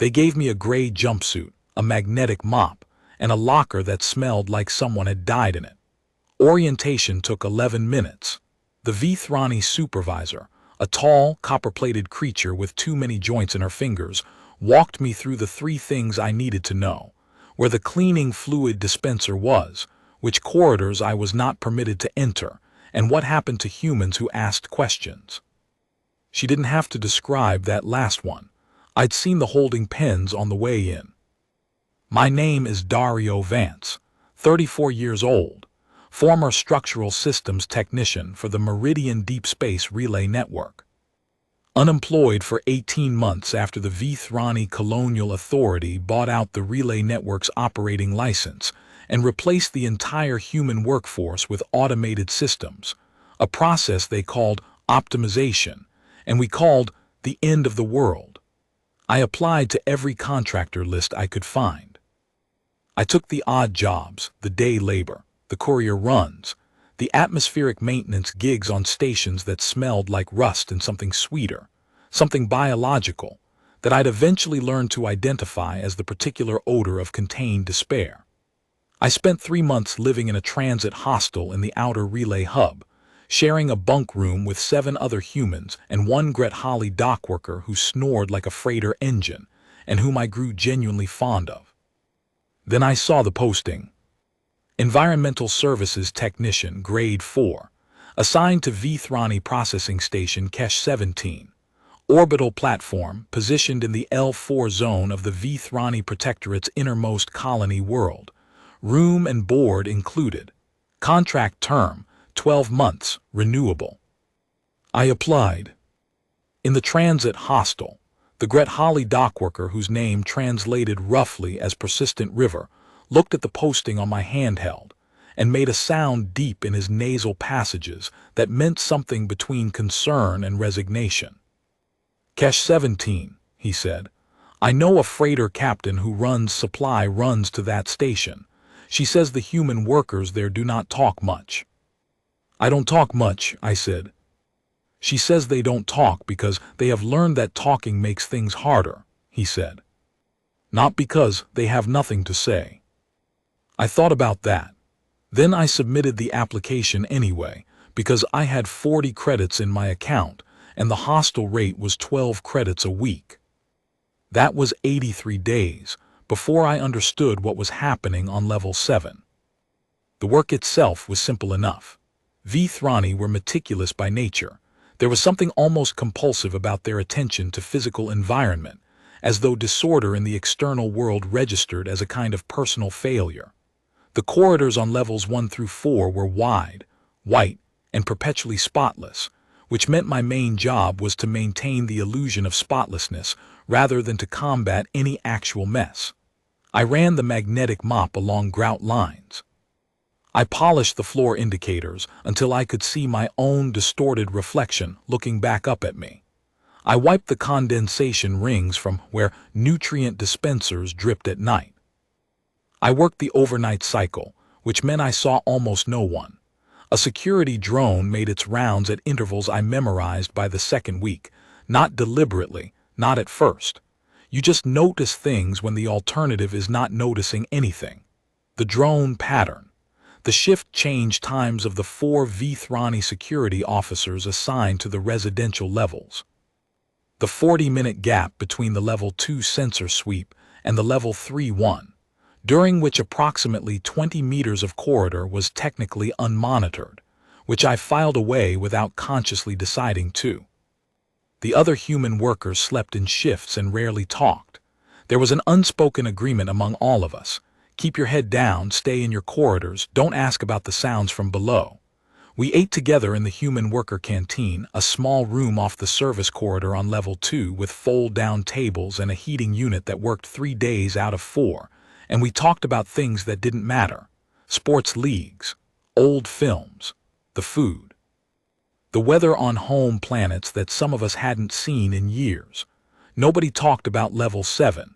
They gave me a gray jumpsuit, a magnetic mop, and a locker that smelled like someone had died in it. Orientation took 11 minutes. The Vithrani supervisor, a tall, copper-plated creature with too many joints in her fingers, walked me through the 3 things I needed to know: where the cleaning fluid dispenser was, which corridors I was not permitted to enter, and what happened to humans who asked questions. She didn't have to describe that last one. I'd seen the holding pens on the way in. My name is Dario Vance, 34 years old, former structural systems technician for the Meridian Deep Space Relay Network. Unemployed for 18 months after the Vithrani Colonial Authority bought out the Relay Network's operating license and replaced the entire human workforce with automated systems, a process they called optimization, and we called the end of the world. I applied to every contractor list I could find. I took the odd jobs, the day labor, the courier runs, the atmospheric maintenance gigs on stations that smelled like rust and something sweeter, something biological, that I'd eventually learn to identify as the particular odor of contained despair. I spent 3 months living in a transit hostel in the outer relay hub, sharing a bunk room with 7 other humans and one Gret Holly dockworker who snored like a freighter engine and whom I grew genuinely fond of. Then I saw the posting. Environmental Services Technician, Grade 4, assigned to Vithrani Processing Station Kesh 17, orbital platform positioned in the L4 zone of the Vithrani Protectorate's innermost colony world, room and board included, contract term 12 months, renewable. I applied. In the transit hostel, the Gret Holly dockworker, whose name translated roughly as Persistent River, looked at the posting on my handheld and made a sound deep in his nasal passages that meant something between concern and resignation. Kesh 17, he said. I know a freighter captain who runs supply runs to that station. She says the human workers there do not talk much. I don't talk much, I said. She says they don't talk because they have learned that talking makes things harder, he said. Not because they have nothing to say. I thought about that. Then I submitted the application anyway, because I had 40 credits in my account, and the hostel rate was 12 credits a week. That was 83 days before I understood what was happening on level 7. The work itself was simple enough. Vithrani were meticulous by nature. There was something almost compulsive about their attention to physical environment, as though disorder in the external world registered as a kind of personal failure. The corridors on levels 1 through 4 were wide, white, and perpetually spotless, which meant my main job was to maintain the illusion of spotlessness rather than to combat any actual mess. I ran the magnetic mop along grout lines. I polished the floor indicators until I could see my own distorted reflection looking back up at me. I wiped the condensation rings from where nutrient dispensers dripped at night. I worked the overnight cycle, which meant I saw almost no one. A security drone made its rounds at intervals I memorized by the second week, not deliberately, not at first. You just notice things when the alternative is not noticing anything. The drone pattern. The shift change times of the 4 Vithrani security officers assigned to the residential levels. The 40-minute gap between the level 2 sensor sweep and the level 3 one, during which approximately 20 meters of corridor was technically unmonitored, which I filed away without consciously deciding to. The other human workers slept in shifts and rarely talked. There was an unspoken agreement among all of us. Keep your head down, stay in your corridors, don't ask about the sounds from below. We ate together in the human worker canteen, a small room off the service corridor on level 2 with fold-down tables and a heating unit that worked 3 days out of 4, and we talked about things that didn't matter: sports leagues, old films, the food, the weather on home planets that some of us hadn't seen in years. Nobody talked about level 7.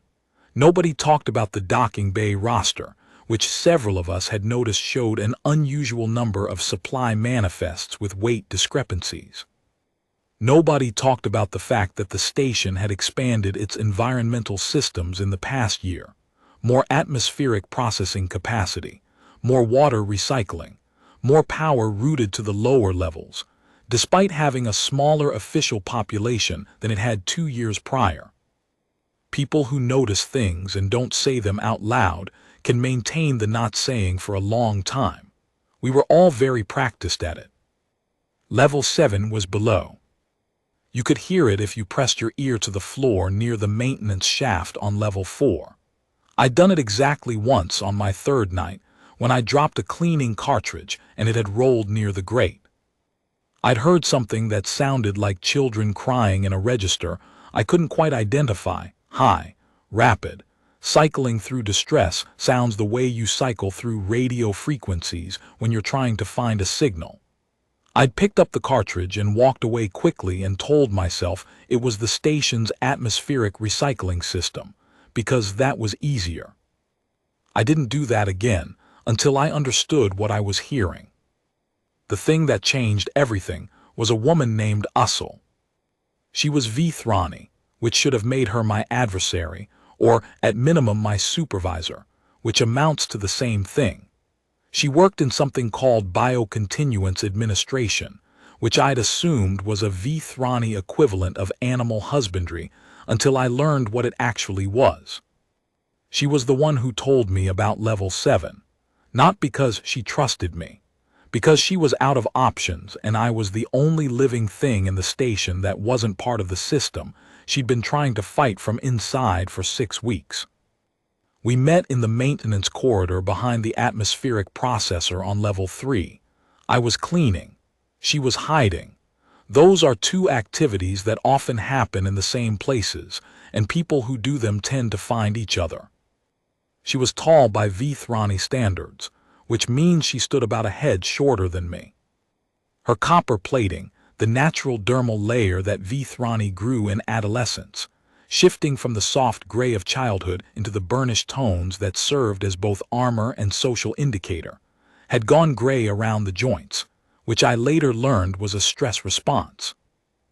Nobody talked about the docking bay roster, which several of us had noticed showed an unusual number of supply manifests with weight discrepancies. Nobody talked about the fact that the station had expanded its environmental systems in the past year. More atmospheric processing capacity, more water recycling, more power routed to the lower levels, despite having a smaller official population than it had 2 years prior. People who notice things and don't say them out loud can maintain the not saying for a long time. We were all very practiced at it. Level 7 was below. You could hear it if you pressed your ear to the floor near the maintenance shaft on level 4. I'd done it exactly once on my third night when I dropped a cleaning cartridge and it had rolled near the grate. I'd heard something that sounded like children crying in a register I couldn't quite identify. High, rapid, cycling through distress sounds the way you cycle through radio frequencies when you're trying to find a signal. I'd picked up the cartridge and walked away quickly and told myself it was the station's atmospheric recycling system, because that was easier. I didn't do that again until I understood what I was hearing. The thing that changed everything was a woman named Ussel. She was Vithrani, which should have made her my adversary, or at minimum my supervisor, which amounts to the same thing. She worked in something called biocontinuance administration, which I'd assumed was a Vithrani equivalent of animal husbandry until I learned what it actually was. She was the one who told me about level 7, not because she trusted me, because she was out of options and I was the only living thing in the station that wasn't part of the system she'd been trying to fight from inside for 6 weeks. We met in the maintenance corridor behind the atmospheric processor on level 3. I was cleaning. She was hiding. Those are two activities that often happen in the same places, and people who do them tend to find each other. She was tall by Vithrani standards, which means she stood about a head shorter than me. Her copper plating, the natural dermal layer that Vithrani grew in adolescence, shifting from the soft gray of childhood into the burnished tones that served as both armor and social indicator, had gone gray around the joints, which I later learned was a stress response.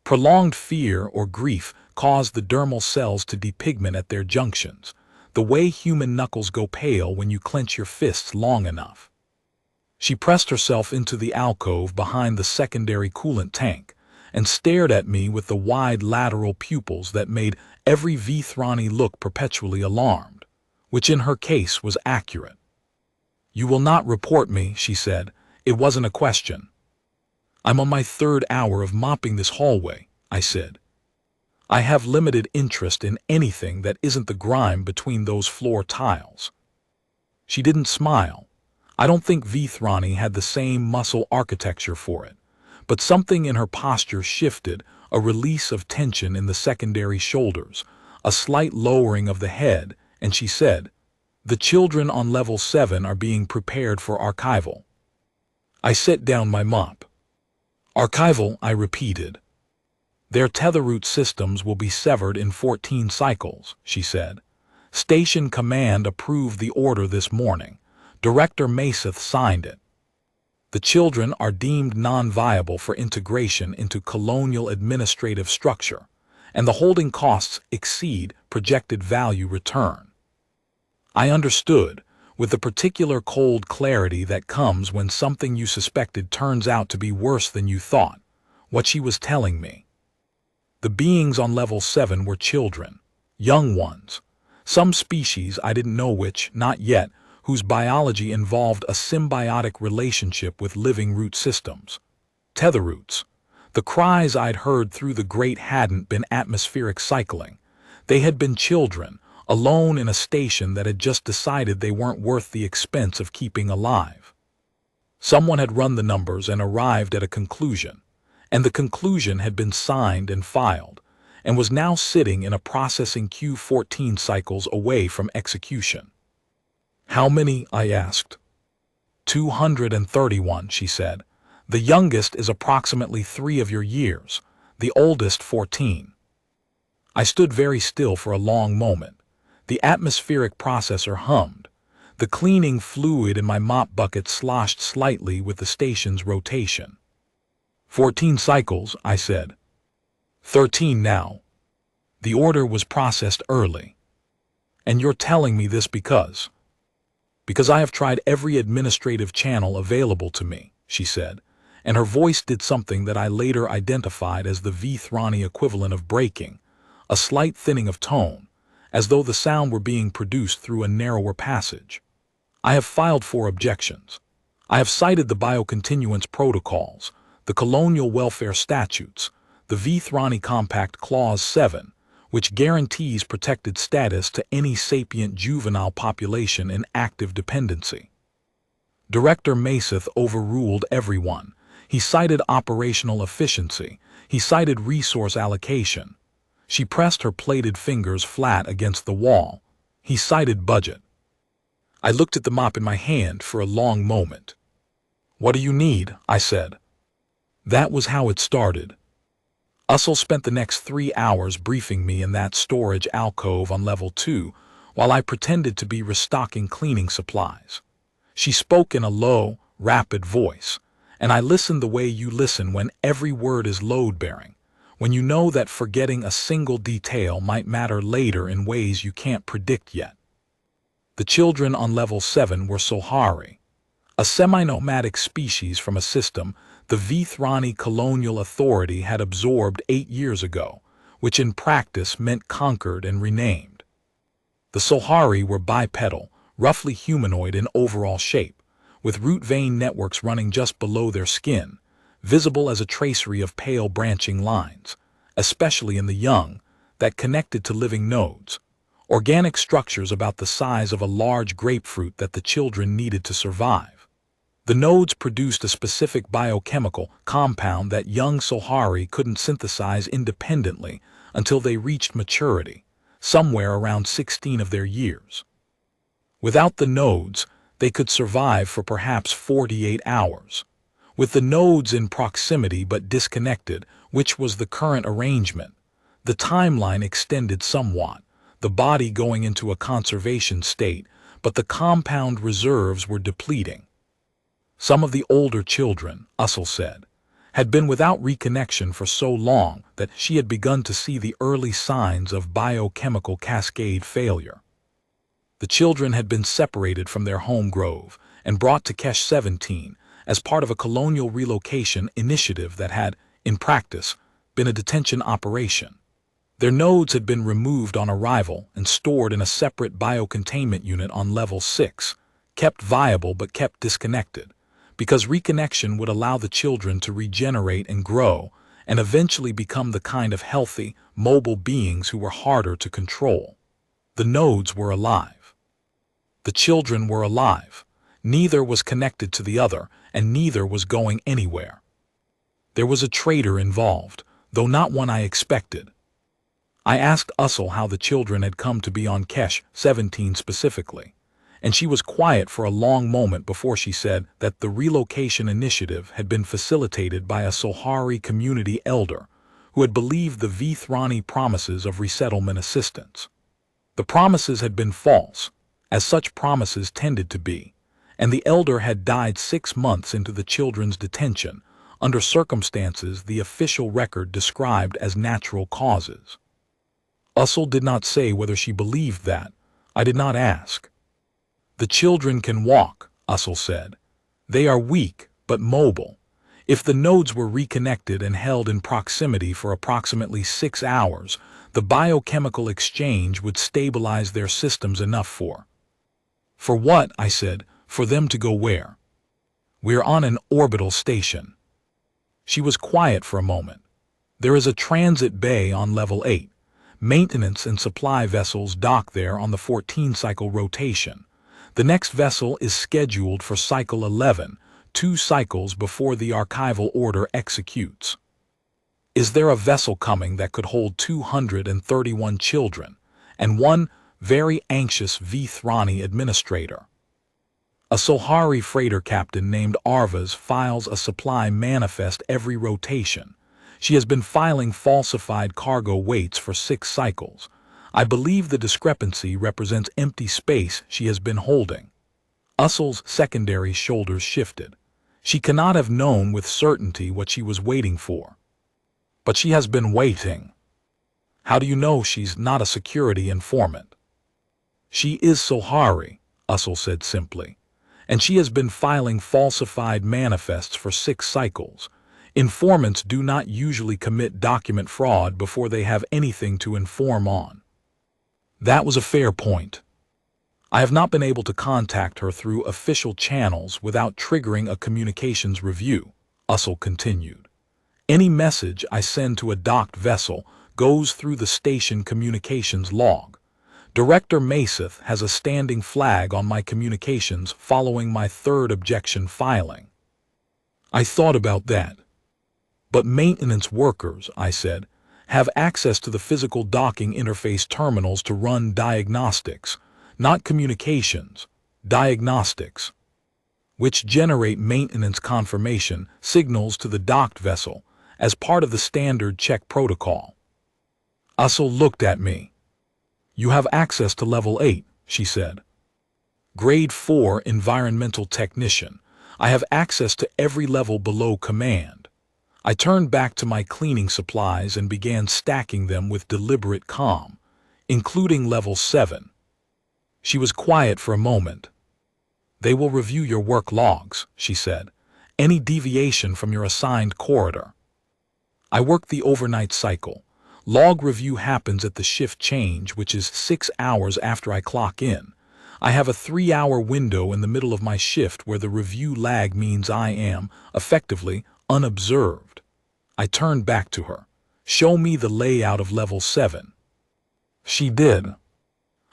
Prolonged fear or grief caused the dermal cells to depigment at their junctions, the way human knuckles go pale when you clench your fists long enough. She pressed herself into the alcove behind the secondary coolant tank and stared at me with the wide lateral pupils that made every Vithrani look perpetually alarmed, which in her case was accurate. "You will not report me," she said. "It wasn't a question." "I'm on my 3rd hour of mopping this hallway," I said. "I have limited interest in anything that isn't the grime between those floor tiles." She didn't smile. I don't think Vithrani had the same muscle architecture for it, but something in her posture shifted, a release of tension in the secondary shoulders, a slight lowering of the head, and she said, "The children on level 7 are being prepared for archival." I set down my mop. "Archival," I repeated. "Their tetherroot systems will be severed in 14 cycles," she said. "Station Command approved the order this morning. Director Maseth signed it. The children are deemed non-viable for integration into colonial administrative structure, and the holding costs exceed projected value return." I understood, with the particular cold clarity that comes when something you suspected turns out to be worse than you thought, what she was telling me. The beings on level 7 were children, young ones, some species I didn't know which, not yet, whose biology involved a symbiotic relationship with living root systems. Tetherroots. The cries I'd heard through the grate hadn't been atmospheric cycling. They had been children, alone in a station that had just decided they weren't worth the expense of keeping alive. Someone had run the numbers and arrived at a conclusion, and the conclusion had been signed and filed, and was now sitting in a processing queue 14 cycles away from execution. "How many?" I asked. 231, she said. "The youngest is approximately 3 of your years, the oldest 14. I stood very still for a long moment. The atmospheric processor hummed. The cleaning fluid in my mop bucket sloshed slightly with the station's rotation. 14 cycles, I said. 13 now. The order was processed early. And you're telling me this because I have tried every administrative channel available to me, she said, and her voice did something that I later identified as the Vithrani equivalent of breaking, a slight thinning of tone, as though the sound were being produced through a narrower passage. I have filed 4 objections. I have cited the biocontinuance protocols, the colonial welfare statutes, the Vithrani Compact Clause 7, which guarantees protected status to any sapient juvenile population in active dependency. Director Maseth overruled everyone. He cited operational efficiency. He cited resource allocation. She pressed her plated fingers flat against the wall. He cited budget. I looked at the mop in my hand for a long moment. What do you need? I said. That was how it started. Ussel spent the next 3 hours briefing me in that storage alcove on level 2 while I pretended to be restocking cleaning supplies. She spoke in a low, rapid voice, and I listened the way you listen when every word is load-bearing, when you know that forgetting a single detail might matter later in ways you can't predict yet. The children on level 7 were Sohari, a semi-nomadic species from a system the Vithrani Colonial Authority had absorbed 8 years ago, which in practice meant conquered and renamed. The Sohari were bipedal, roughly humanoid in overall shape, with root vein networks running just below their skin, visible as a tracery of pale branching lines, especially in the young, that connected to living nodes, organic structures about the size of a large grapefruit that the children needed to survive. The nodes produced a specific biochemical compound that young Sohari couldn't synthesize independently until they reached maturity, somewhere around 16 of their years. Without the nodes, they could survive for perhaps 48 hours. With the nodes in proximity but disconnected, which was the current arrangement, the timeline extended somewhat, the body going into a conservation state, but the compound reserves were depleting. Some of the older children, Ussel said, had been without reconnection for so long that she had begun to see the early signs of biochemical cascade failure. The children had been separated from their home grove and brought to Kesh 17 as part of a colonial relocation initiative that had, in practice, been a detention operation. Their nodes had been removed on arrival and stored in a separate biocontainment unit on level 6, kept viable but kept disconnected, because reconnection would allow the children to regenerate and grow and eventually become the kind of healthy, mobile beings who were harder to control. The nodes were alive. The children were alive. Neither was connected to the other, and neither was going anywhere. There was a traitor involved, though not one I expected. I asked Ussel how the children had come to be on Kesh 17 specifically, and she was quiet for a long moment before she said that the relocation initiative had been facilitated by a Sohari community elder who had believed the Vithrani promises of resettlement assistance. The promises had been false, as such promises tended to be, and the elder had died 6 months into the children's detention under circumstances the official record described as natural causes. Ussel did not say whether she believed that. I did not ask. The children can walk, Ussel said. They are weak, but mobile. If the nodes were reconnected and held in proximity for approximately 6 hours, the biochemical exchange would stabilize their systems enough for what, I said, for them to go where? We're on an orbital station. She was quiet for a moment. There is a transit bay on level 8. Maintenance and supply vessels dock there on the 14-cycle rotation. The next vessel is scheduled for cycle 11, 2 cycles before the archival order executes. Is there a vessel coming that could hold 231 children and one very anxious Vithrani administrator? A Sohari freighter captain named Arvaz files a supply manifest every rotation. She has been filing falsified cargo weights for 6 cycles. I believe the discrepancy represents empty space she has been holding. Ussel's secondary shoulders shifted. She cannot have known with certainty what she was waiting for. But she has been waiting. How do you know she's not a security informant? She is Sohari, Usul said simply, and she has been filing falsified manifests for 6 cycles. Informants do not usually commit document fraud before they have anything to inform on. That was a fair point. I have not been able to contact her through official channels without triggering a communications review, Usul continued. Any message I send to a docked vessel goes through the station communications log. Director Maseth has a standing flag on my communications following my 3rd objection filing. I thought about that. But maintenance workers, I said, have access to the physical docking interface terminals to run diagnostics, not communications, diagnostics, which generate maintenance confirmation signals to the docked vessel as part of the standard check protocol. Usul looked at me. You have access to level 8, she said. Grade 4 environmental technician. I have access to every level below command. I turned back to my cleaning supplies and began stacking them with deliberate calm, including level 7. She was quiet for a moment. They will review your work logs, she said. Any deviation from your assigned corridor. I work the overnight cycle. Log review happens at the shift change, which is 6 hours after I clock in. I have a 3-hour window in the middle of my shift where the review lag means I am, effectively, unobserved. I turned back to her. Show me the layout of level 7. She did.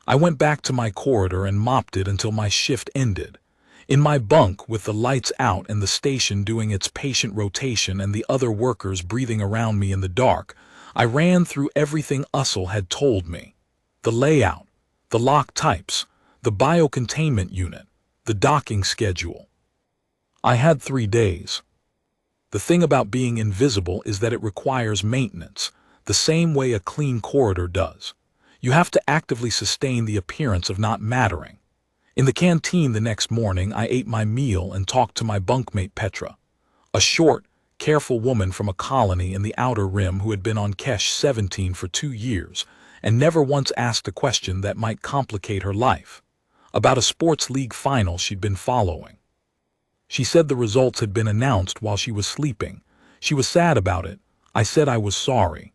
I went back to my corridor and mopped it until my shift ended. In my bunk, with the lights out and the station doing its patient rotation and the other workers breathing around me in the dark, I ran through everything Usul had told me. The layout, the lock types, the biocontainment unit, the docking schedule. I had 3 days. The thing about being invisible is that it requires maintenance, the same way a clean corridor does. You have to actively sustain the appearance of not mattering. In the canteen the next morning, I ate my meal and talked to my bunkmate Petra, a short, careful woman from a colony in the Outer Rim who had been on Kesh 17 for 2 years and never once asked a question that might complicate her life, about a sports league final she'd been following. She said the results had been announced while she was sleeping. She was sad about it. I said I was sorry.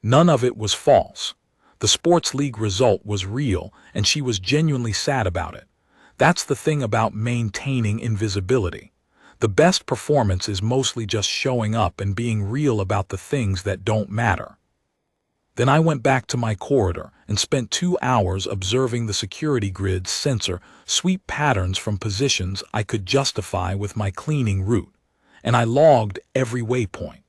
None of it was false. The sports league result was real, and she was genuinely sad about it. That's the thing about maintaining invisibility. The best performance is mostly just showing up and being real about the things that don't matter. Then I went back to my corridor and spent 2 hours observing the security grid's sensor sweep patterns from positions I could justify with my cleaning route, and I logged every waypoint.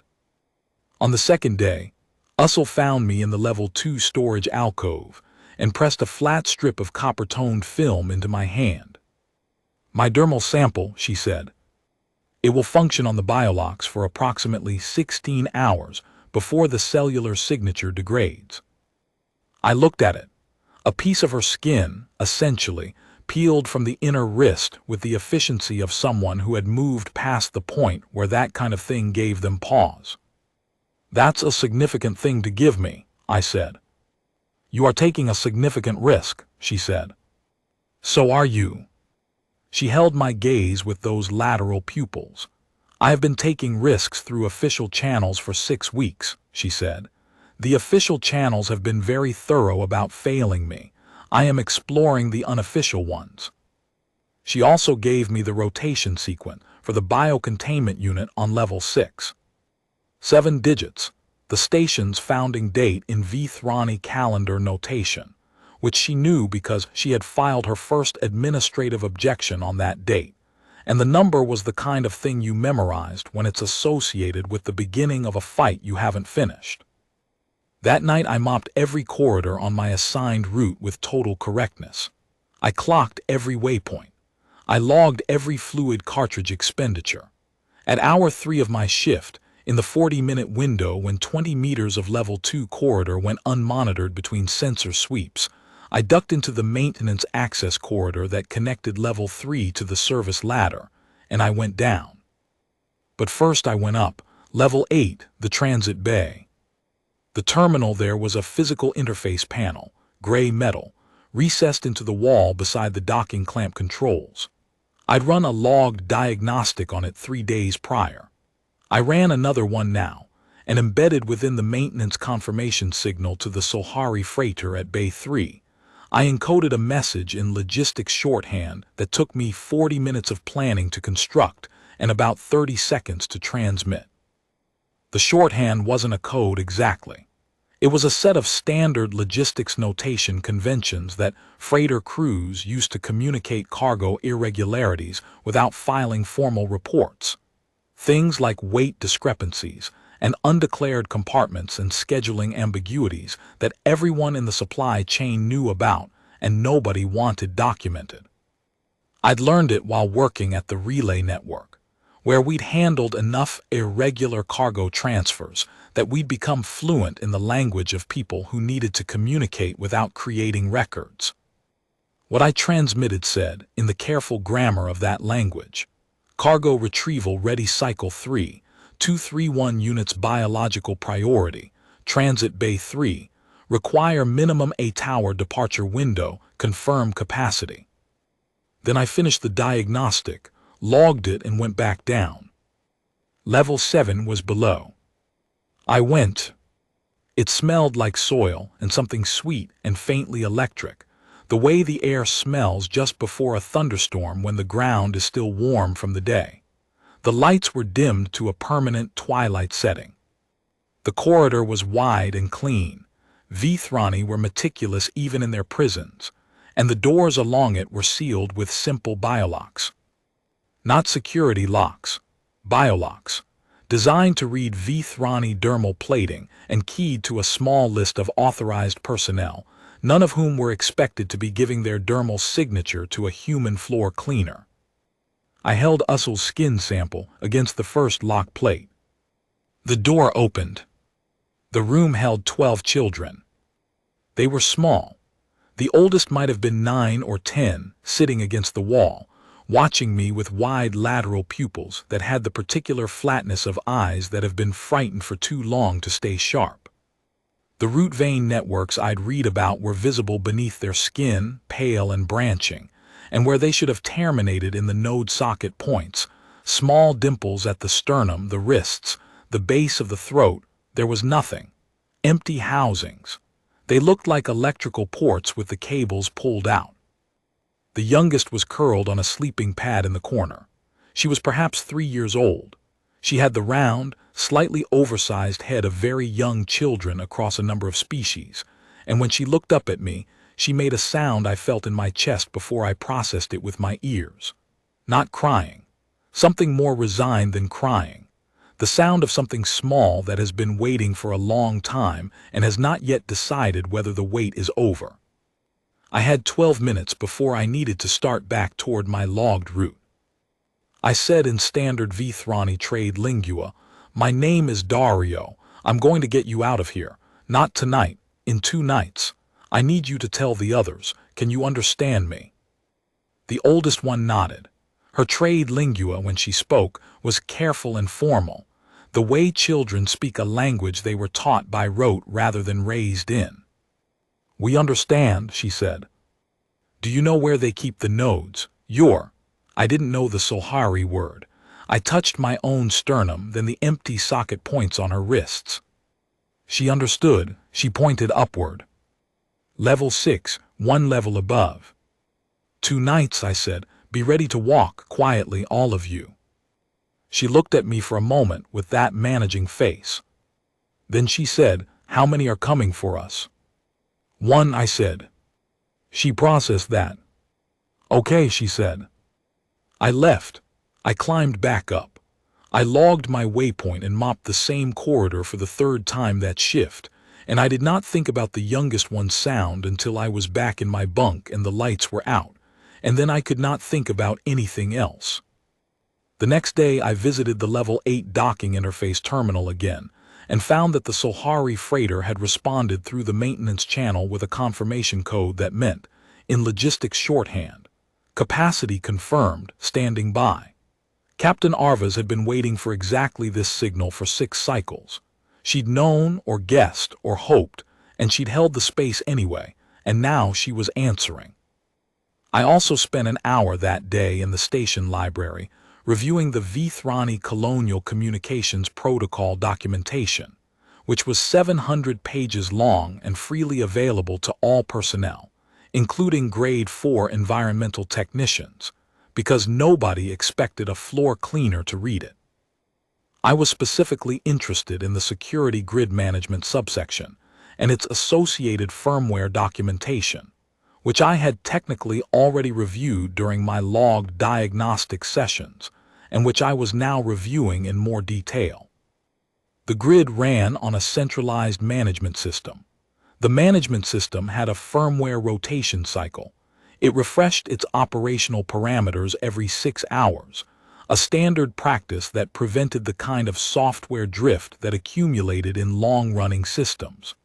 On the 2nd day, Usul found me in the level 2 storage alcove and pressed a flat strip of copper-toned film into my hand. My dermal sample, she said. It will function on the biolocks for approximately 16 hours before the cellular signature degrades. I looked at it. A piece of her skin, essentially, peeled from the inner wrist with the efficiency of someone who had moved past the point where that kind of thing gave them pause. That's a significant thing to give me, I said. You are taking a significant risk, she said. So are you. She held my gaze with those lateral pupils. I have been taking risks through official channels for 6 weeks, she said. The official channels have been very thorough about failing me. I am exploring the unofficial ones. She also gave me the rotation sequence for the biocontainment unit on level 6. 7 digits, the station's founding date in Vithrani calendar notation, which she knew because she had filed her first administrative objection on that date, and the number was the kind of thing you memorized when it's associated with the beginning of a fight you haven't finished. That night I mopped every corridor on my assigned route with total correctness. I clocked every waypoint. I logged every fluid cartridge expenditure. At hour 3 of my shift, in the 40-minute window when 20 meters of level 2 corridor went unmonitored between sensor sweeps, I ducked into the maintenance access corridor that connected level 3 to the service ladder, and I went down. But first I went up, Level 8, the transit bay. The terminal there was a physical interface panel, gray metal, recessed into the wall beside the docking clamp controls. I'd run a logged diagnostic on it 3 days prior. I ran another one now, and embedded within the maintenance confirmation signal to the Solhari freighter at Bay 3, I encoded a message in logistics shorthand that took me 40 minutes of planning to construct and about 30 seconds to transmit. The shorthand wasn't a code exactly. It was a set of standard logistics notation conventions that freighter crews used to communicate cargo irregularities without filing formal reports. Things like weight discrepancies and undeclared compartments and scheduling ambiguities that everyone in the supply chain knew about and nobody wanted documented. I'd learned it while working at the relay network, where we'd handled enough irregular cargo transfers that we'd become fluent in the language of people who needed to communicate without creating records. What I transmitted said, in the careful grammar of that language, cargo retrieval ready cycle 3, 231 units biological priority, transit bay 3, require minimum 8-hour departure window, confirm capacity. Then I finished the diagnostic, logged it and went back down. Level 7 was below. I went. It smelled like soil and something sweet and faintly electric, the way the air smells just before a thunderstorm when the ground is still warm from the day. The lights were dimmed to a permanent twilight setting. The corridor was wide and clean. Vithrani were meticulous even in their prisons, and the doors along it were sealed with simple biolocks. Not security locks, biolocks, designed to read Vithrani dermal plating and keyed to a small list of authorized personnel, none of whom were expected to be giving their dermal signature to a human floor cleaner. I held Ussel's skin sample against the first lock plate. The door opened. The room held 12 children. They were small. The oldest might have been 9 or 10, sitting against the wall, watching me with wide lateral pupils that had the particular flatness of eyes that have been frightened for too long to stay sharp. The root vein networks I'd read about were visible beneath their skin, pale and branching, and where they should have terminated in the node socket points, small dimples at the sternum, the wrists, the base of the throat, there was nothing. Empty housings. They looked like electrical ports with the cables pulled out. The youngest was curled on a sleeping pad in the corner. She was perhaps 3 years old. She had the round, slightly oversized head of very young children across a number of species, and when she looked up at me, she made a sound I felt in my chest before I processed it with my ears. Not crying. Something more resigned than crying. The sound of something small that has been waiting for a long time and has not yet decided whether the wait is over. I had 12 minutes before I needed to start back toward my logged route. I said in standard Vithrani trade lingua, "My name is Dario. I'm going to get you out of here. Not tonight, in 2 nights. I need you to tell the others. Can you understand me?" The oldest one nodded. Her trade lingua, when she spoke, was careful and formal, the way children speak a language they were taught by rote rather than raised in. "We understand," she said. "Do you know where they keep the nodes? I didn't know the Solhari word. I touched my own sternum, then the empty socket points on her wrists. She understood. She pointed upward. "Level 6, 1 level above." "2 nights," I said. "Be ready to walk quietly, all of you." She looked at me for a moment with that managing face. Then she said, "How many are coming for us?" "1," I said. She processed that. "Okay," she said. I left. I climbed back up. I logged my waypoint and mopped the same corridor for the 3rd time that shift, and I did not think about the youngest one's sound until I was back in my bunk and the lights were out, and then I could not think about anything else. The next day I visited the Level 8 docking interface terminal again, and found that the Solhari freighter had responded through the maintenance channel with a confirmation code that meant, in logistics shorthand, "Capacity confirmed, standing by." Captain Arvas had been waiting for exactly this signal for 6 cycles. She'd known or guessed or hoped, and she'd held the space anyway, and now she was answering. I also spent an hour that day in the station library reviewing the Vthrani Colonial Communications Protocol documentation, which was 700 pages long and freely available to all personnel, including Grade 4 environmental technicians, because nobody expected a floor cleaner to read it. I was specifically interested in the security grid management subsection and its associated firmware documentation, which I had technically already reviewed during my logged diagnostic sessions and which I was now reviewing in more detail. The grid ran on a centralized management system. The management system had a firmware rotation cycle. It refreshed its operational parameters every 6 hours, a standard practice that prevented the kind of software drift that accumulated in long-running systems.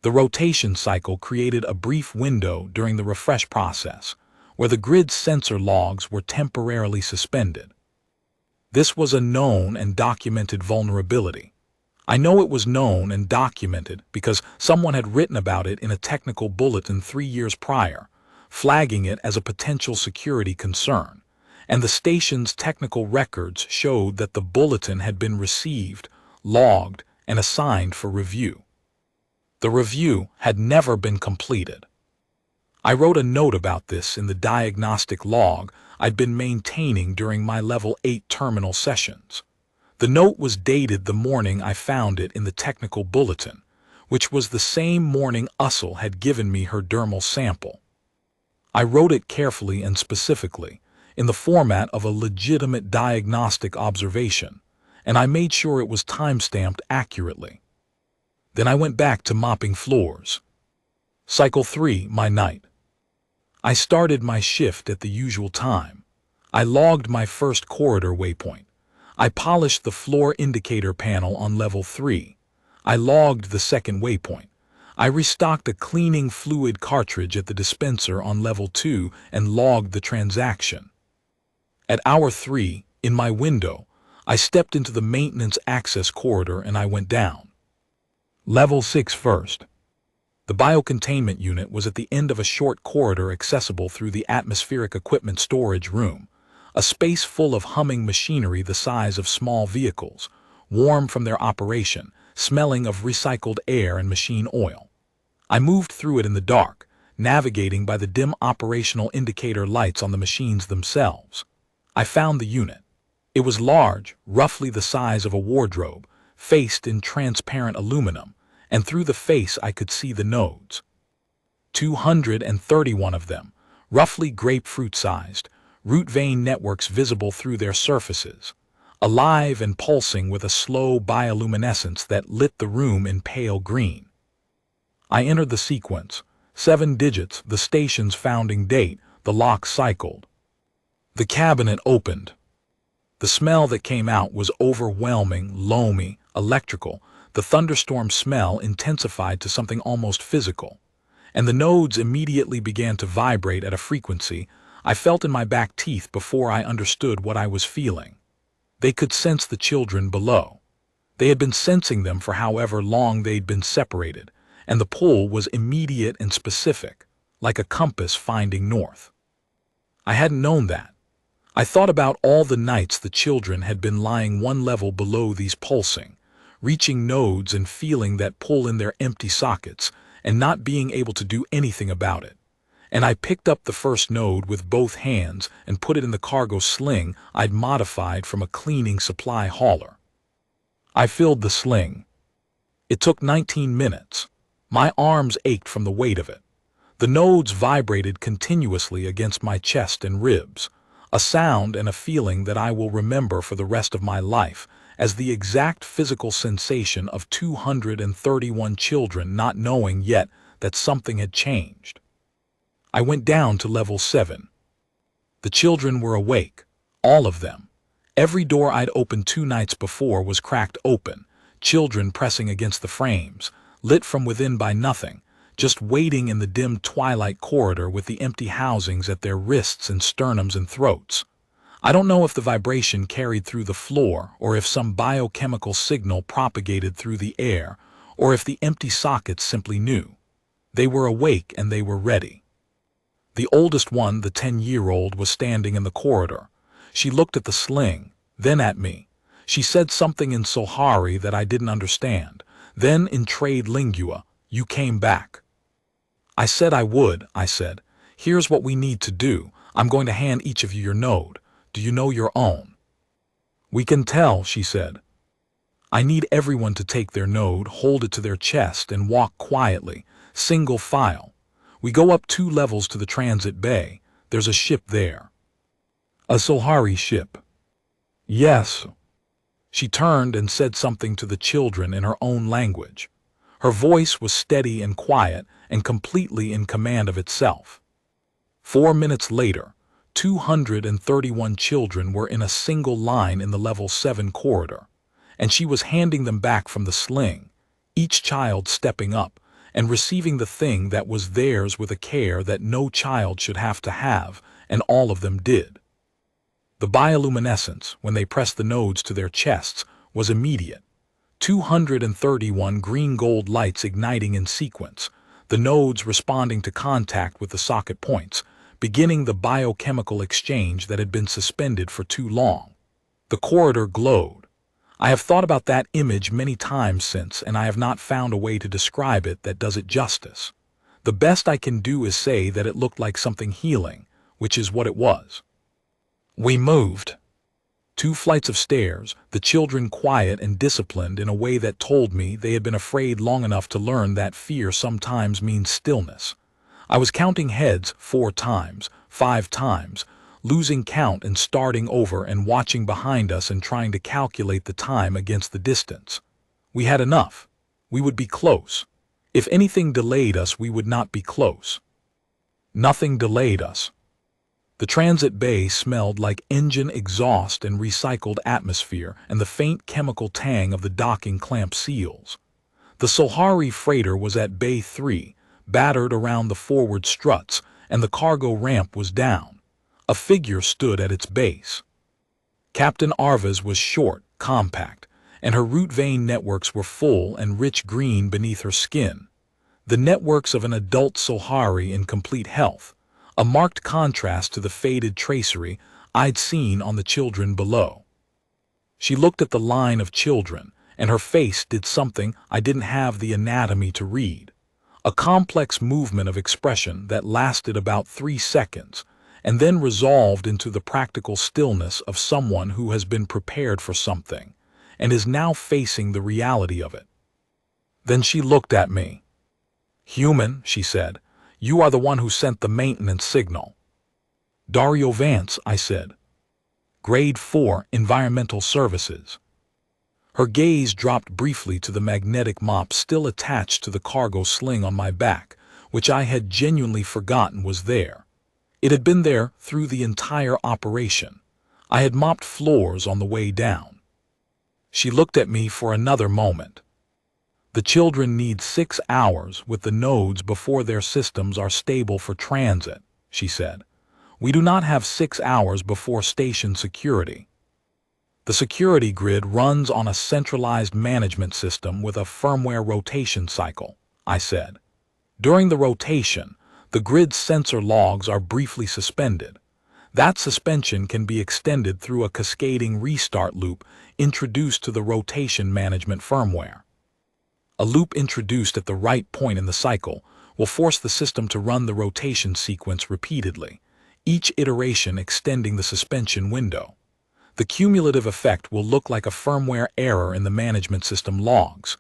The rotation cycle created a brief window during the refresh process, where the grid's sensor logs were temporarily suspended. This was a known and documented vulnerability. I know it was known and documented because someone had written about it in a technical bulletin 3 years prior, flagging it as a potential security concern, and the station's technical records showed that the bulletin had been received, logged, and assigned for review. The review had never been completed. I wrote a note about this in the diagnostic log I'd been maintaining during my Level 8 terminal sessions. The note was dated the morning I found it in the technical bulletin, which was the same morning Ussel had given me her dermal sample. I wrote it carefully and specifically, in the format of a legitimate diagnostic observation, and I made sure it was time-stamped accurately. Then I went back to mopping floors. Cycle 3, my night. I started my shift at the usual time. I logged my first corridor waypoint. I polished the floor indicator panel on Level 3. I logged the second waypoint. I restocked a cleaning fluid cartridge at the dispenser on Level 2 and logged the transaction. At Hour 3, in my window, I stepped into the maintenance access corridor and I went down. Level 6 first. The biocontainment unit was at the end of a short corridor accessible through the atmospheric equipment storage room, a space full of humming machinery the size of small vehicles, warm from their operation, smelling of recycled air and machine oil. I moved through it in the dark, navigating by the dim operational indicator lights on the machines themselves. I found the unit. It was large, roughly the size of a wardrobe, faced in transparent aluminum, and through the face I could see the nodes. 231 of them, roughly grapefruit-sized, root vein networks visible through their surfaces, alive and pulsing with a slow bioluminescence that lit the room in pale green. I entered the sequence, 7 digits, the station's founding date, the lock cycled. The cabinet opened. The smell that came out was overwhelming, loamy, electrical. The thunderstorm smell intensified to something almost physical, and the nodes immediately began to vibrate at a frequency I felt in my back teeth before I understood what I was feeling. They could sense the children below. They had been sensing them for however long they'd been separated, and the pull was immediate and specific, like a compass finding north. I hadn't known that. I thought about all the nights the children had been lying one level below these pulsing, reaching nodes and feeling that pull in their empty sockets and not being able to do anything about it. And I picked up the first node with both hands and put it in the cargo sling I'd modified from a cleaning supply hauler. I filled the sling. It took 19 minutes. My arms ached from the weight of it. The nodes vibrated continuously against my chest and ribs, a sound and a feeling that I will remember for the rest of my life as the exact physical sensation of 231 children not knowing yet that something had changed. I went down to Level 7. The children were awake, all of them. Every door I'd opened 2 nights before was cracked open, children pressing against the frames, lit from within by nothing, just waiting in the dim twilight corridor with the empty housings at their wrists and sternums and throats. I don't know if the vibration carried through the floor or if some biochemical signal propagated through the air or if the empty sockets simply knew. They were awake and they were ready. The oldest one, the 10-year-old, was standing in the corridor. She looked at the sling, then at me. She said something in Sohari that I didn't understand. Then in trade lingua, "You came back." I said I would, I said. "Here's what we need to do. I'm going to hand each of you your node. Do you know your own?" "We can tell," she said. "I need everyone to take their node, hold it to their chest, and walk quietly, single file. We go up 2 levels to the transit bay. There's a ship there." "A Sohari ship?" "Yes." She turned and said something to the children in her own language. Her voice was steady and quiet and completely in command of itself. 4 minutes later, 231 children were in a single line in the level 7 corridor, and she was handing them back from the sling, each child stepping up and receiving the thing that was theirs with a care that no child should have to have, and all of them did. The bioluminescence, when they pressed the nodes to their chests, was immediate. 231 green-gold lights igniting in sequence, the nodes responding to contact with the socket points, beginning the biochemical exchange that had been suspended for too long. The corridor glowed. I have thought about that image many times since, and I have not found a way to describe it that does it justice. The best I can do is say that it looked like something healing, which is what it was. We moved. 2 flights of stairs, the children quiet and disciplined in a way that told me they had been afraid long enough to learn that fear sometimes means stillness. I was counting heads 4 times, 5 times, losing count and starting over and watching behind us and trying to calculate the time against the distance. We had enough. We would be close. If anything delayed us, we would not be close. Nothing delayed us. The transit bay smelled like engine exhaust and recycled atmosphere and the faint chemical tang of the docking clamp seals. The Sohari freighter was at Bay 3, battered around the forward struts, and the cargo ramp was down. A figure stood at its base. Captain Arva's was short, compact, and her root vein networks were full and rich green beneath her skin. The networks of an adult Sohari in complete health, a marked contrast to the faded tracery I'd seen on the children below. She looked at the line of children, and her face did something I didn't have the anatomy to read. A complex movement of expression that lasted about 3 seconds, and then resolved into the practical stillness of someone who has been prepared for something, and is now facing the reality of it. Then she looked at me. "Human," she said, "you are the one who sent the maintenance signal." "Dario Vance," I said. "Grade 4, Environmental Services." Her gaze dropped briefly to the magnetic mop still attached to the cargo sling on my back, which I had genuinely forgotten was there. It had been there through the entire operation. I had mopped floors on the way down. She looked at me for another moment. "The children need 6 hours with the nodes before their systems are stable for transit," she said. "We do not have 6 hours before station security." The security grid runs on a centralized management system with a firmware rotation cycle, I said. During the rotation, the grid's sensor logs are briefly suspended. That suspension can be extended through a cascading restart loop introduced to the rotation management firmware. A loop introduced at the right point in the cycle will force the system to run the rotation sequence repeatedly, each iteration extending the suspension window. The cumulative effect will look like a firmware error in the management system logs,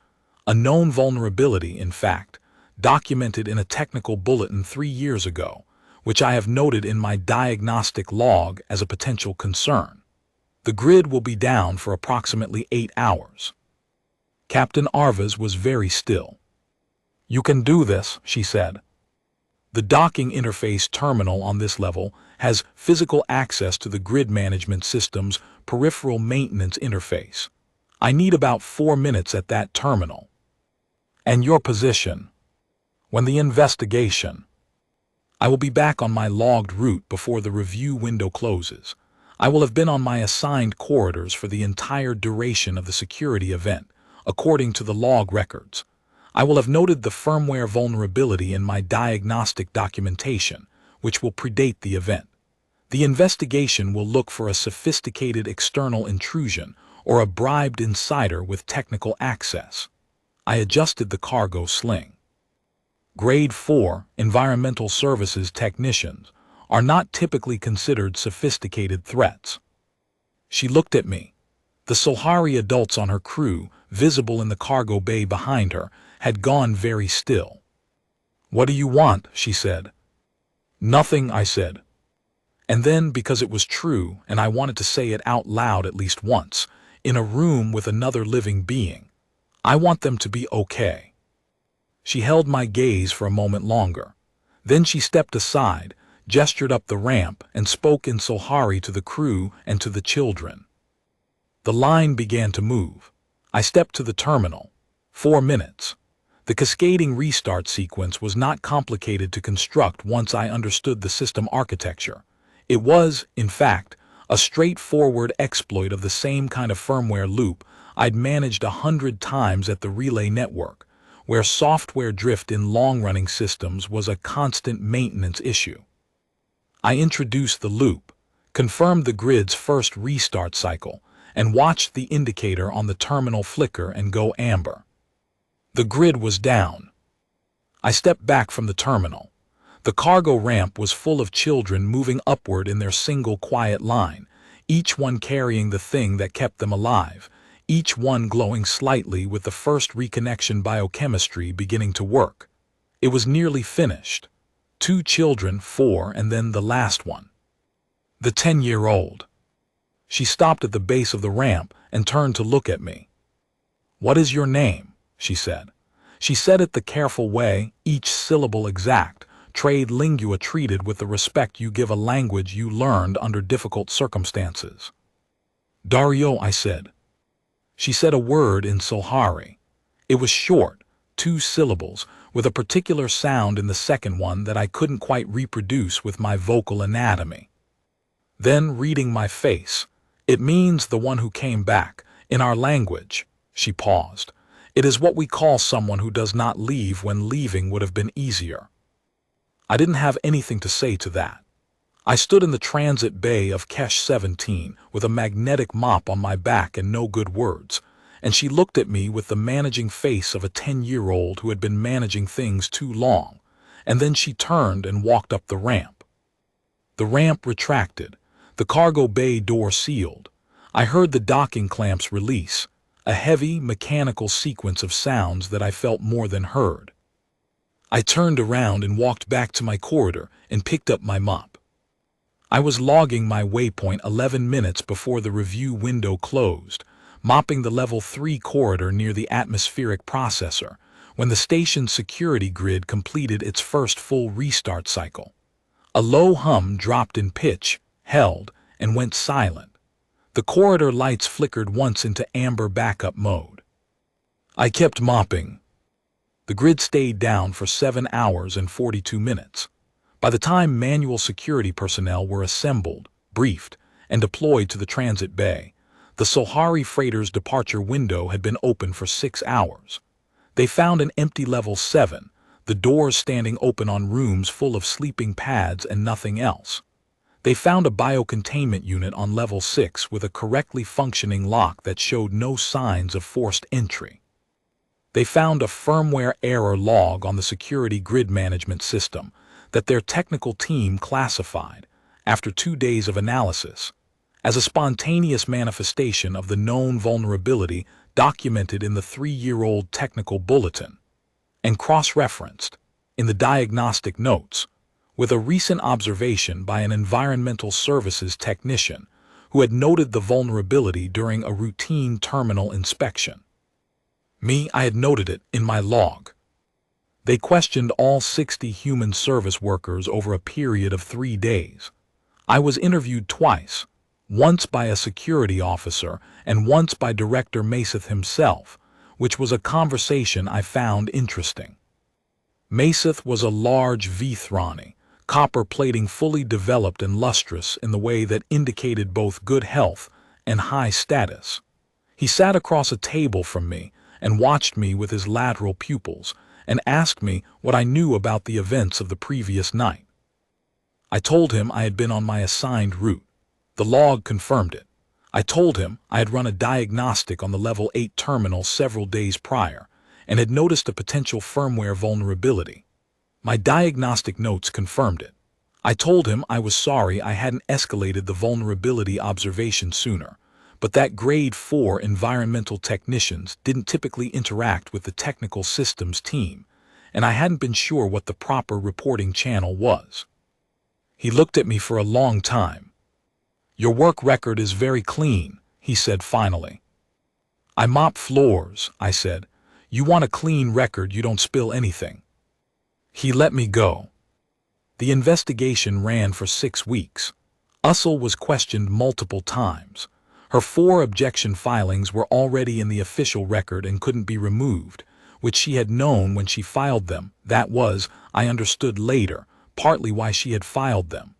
a known vulnerability, in fact, documented in a technical bulletin 3 years ago, which I have noted in my diagnostic log as a potential concern. The grid will be down for approximately 8 hours. Captain Arva's was very still. "You can do this," she said. "The docking interface terminal on this level has physical access to the grid management system's peripheral maintenance interface. I need about 4 minutes at that terminal." "And your position?" "When the investigation." "I will be back on my logged route before the review window closes. I will have been on my assigned corridors for the entire duration of the security event, according to the log records. I will have noted the firmware vulnerability in my diagnostic documentation, which will predate the event. The investigation will look for a sophisticated external intrusion or a bribed insider with technical access. I adjusted the cargo sling. Grade 4 environmental services technicians are not typically considered sophisticated threats. She looked at me. The Solhari adults on her crew, visible in the cargo bay behind her, had gone very still. "What do you want?" she said. "Nothing," I said. And then, because it was true, and I wanted to say it out loud at least once, in a room with another living being, I want them to be okay. She held my gaze for a moment longer. Then she stepped aside, gestured up the ramp, and spoke in Solhari to the crew and to the children. The line began to move. I stepped to the terminal. 4 minutes. The cascading restart sequence was not complicated to construct once I understood the system architecture. It was, in fact, a straightforward exploit of the same kind of firmware loop I'd managed 100 times at the relay network, where software drift in long-running systems was a constant maintenance issue. I introduced the loop, confirmed the grid's first restart cycle, and watched the indicator on the terminal flicker and go amber. The grid was down. I stepped back from the terminal. The cargo ramp was full of children moving upward in their single quiet line, each one carrying the thing that kept them alive, each one glowing slightly with the first reconnection biochemistry beginning to work. It was nearly finished. 2 children, 4, and then the last one. The 10-year-old. She stopped at the base of the ramp and turned to look at me. "What is your name?" she said. She said it the careful way, each syllable exact, trade lingua treated with the respect you give a language you learned under difficult circumstances. "Dario," I said. She said a word in Solhari. It was short, 2 syllables, with a particular sound in the second one that I couldn't quite reproduce with my vocal anatomy. Then, reading my face, "It means the one who came back. In our language," she paused, "it is what we call someone who does not leave when leaving would have been easier." I didn't have anything to say to that. I stood in the transit bay of Kesh 17 with a magnetic mop on my back and no good words, and she looked at me with the managing face of a 10-year-old who had been managing things too long, and then she turned and walked up the ramp. The ramp retracted, the cargo bay door sealed. I heard the docking clamps release, a heavy, mechanical sequence of sounds that I felt more than heard. I turned around and walked back to my corridor and picked up my mop. I was logging my waypoint 11 minutes before the review window closed, mopping the level 3 corridor near the atmospheric processor, when the station's security grid completed its first full restart cycle. A low hum dropped in pitch, held, and went silent. The corridor lights flickered once into amber backup mode. I kept mopping. The grid stayed down for 7 hours and 42 minutes. By the time manual security personnel were assembled, briefed, and deployed to the transit bay, the Solhari freighter's departure window had been open for 6 hours. They found an empty level 7, the doors standing open on rooms full of sleeping pads and nothing else. They found a biocontainment unit on level 6 with a correctly functioning lock that showed no signs of forced entry. They found a firmware error log on the security grid management system that their technical team classified, after 2 days of analysis, as a spontaneous manifestation of the known vulnerability documented in the 3-year-old technical bulletin, and cross-referenced, in the diagnostic notes, with a recent observation by an environmental services technician who had noted the vulnerability during a routine terminal inspection. I had noted it in my log. They questioned all 60 human service workers over a period of 3 days. I was interviewed twice, once by a security officer and once by Director Maseth himself, which was a conversation I found interesting. Maseth was a large Vithrani, copper plating fully developed and lustrous in the way that indicated both good health and high status. He sat across a table from me and watched me with his lateral pupils and asked me what I knew about the events of the previous night. I told him I had been on my assigned route. The log confirmed it. I told him I had run a diagnostic on the Level 8 terminal several days prior and had noticed a potential firmware vulnerability. My diagnostic notes confirmed it. I told him I was sorry I hadn't escalated the vulnerability observation sooner, but that Grade 4 environmental technicians didn't typically interact with the technical systems team, and I hadn't been sure what the proper reporting channel was. He looked at me for a long time. "Your work record is very clean," he said finally. "I mop floors," I said. "You want a clean record, you don't spill anything." He let me go. The investigation ran for 6 weeks. Ussel was questioned multiple times. Her 4 objection filings were already in the official record and couldn't be removed, which she had known when she filed them. That was, I understood later, partly why she had filed them.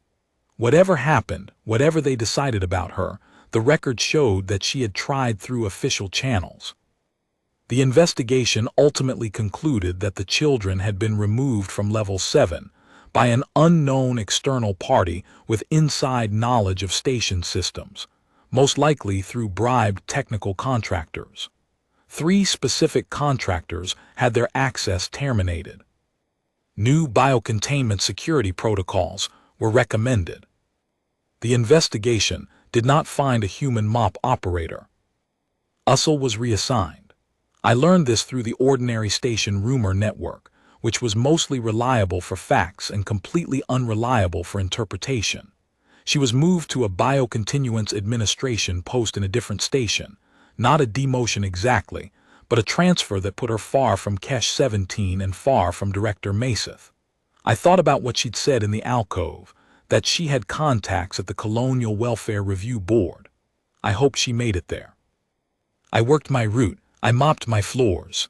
Whatever happened, whatever they decided about her, the record showed that she had tried through official channels. The investigation ultimately concluded that the children had been removed from Level 7 by an unknown external party with inside knowledge of station systems, most likely through bribed technical contractors. 3 specific contractors had their access terminated. New biocontainment security protocols were recommended. The investigation did not find a human mop operator. Ussel was reassigned. I learned this through the ordinary station rumor network, which was mostly reliable for facts and completely unreliable for interpretation. She was moved to a biocontinuance administration post in a different station, not a demotion exactly, but a transfer that put her far from Kesh 17 and far from Director Maseth. I thought about what she'd said in the alcove, that she had contacts at the Colonial Welfare Review Board. I hoped she made it there. I worked my route. I mopped my floors.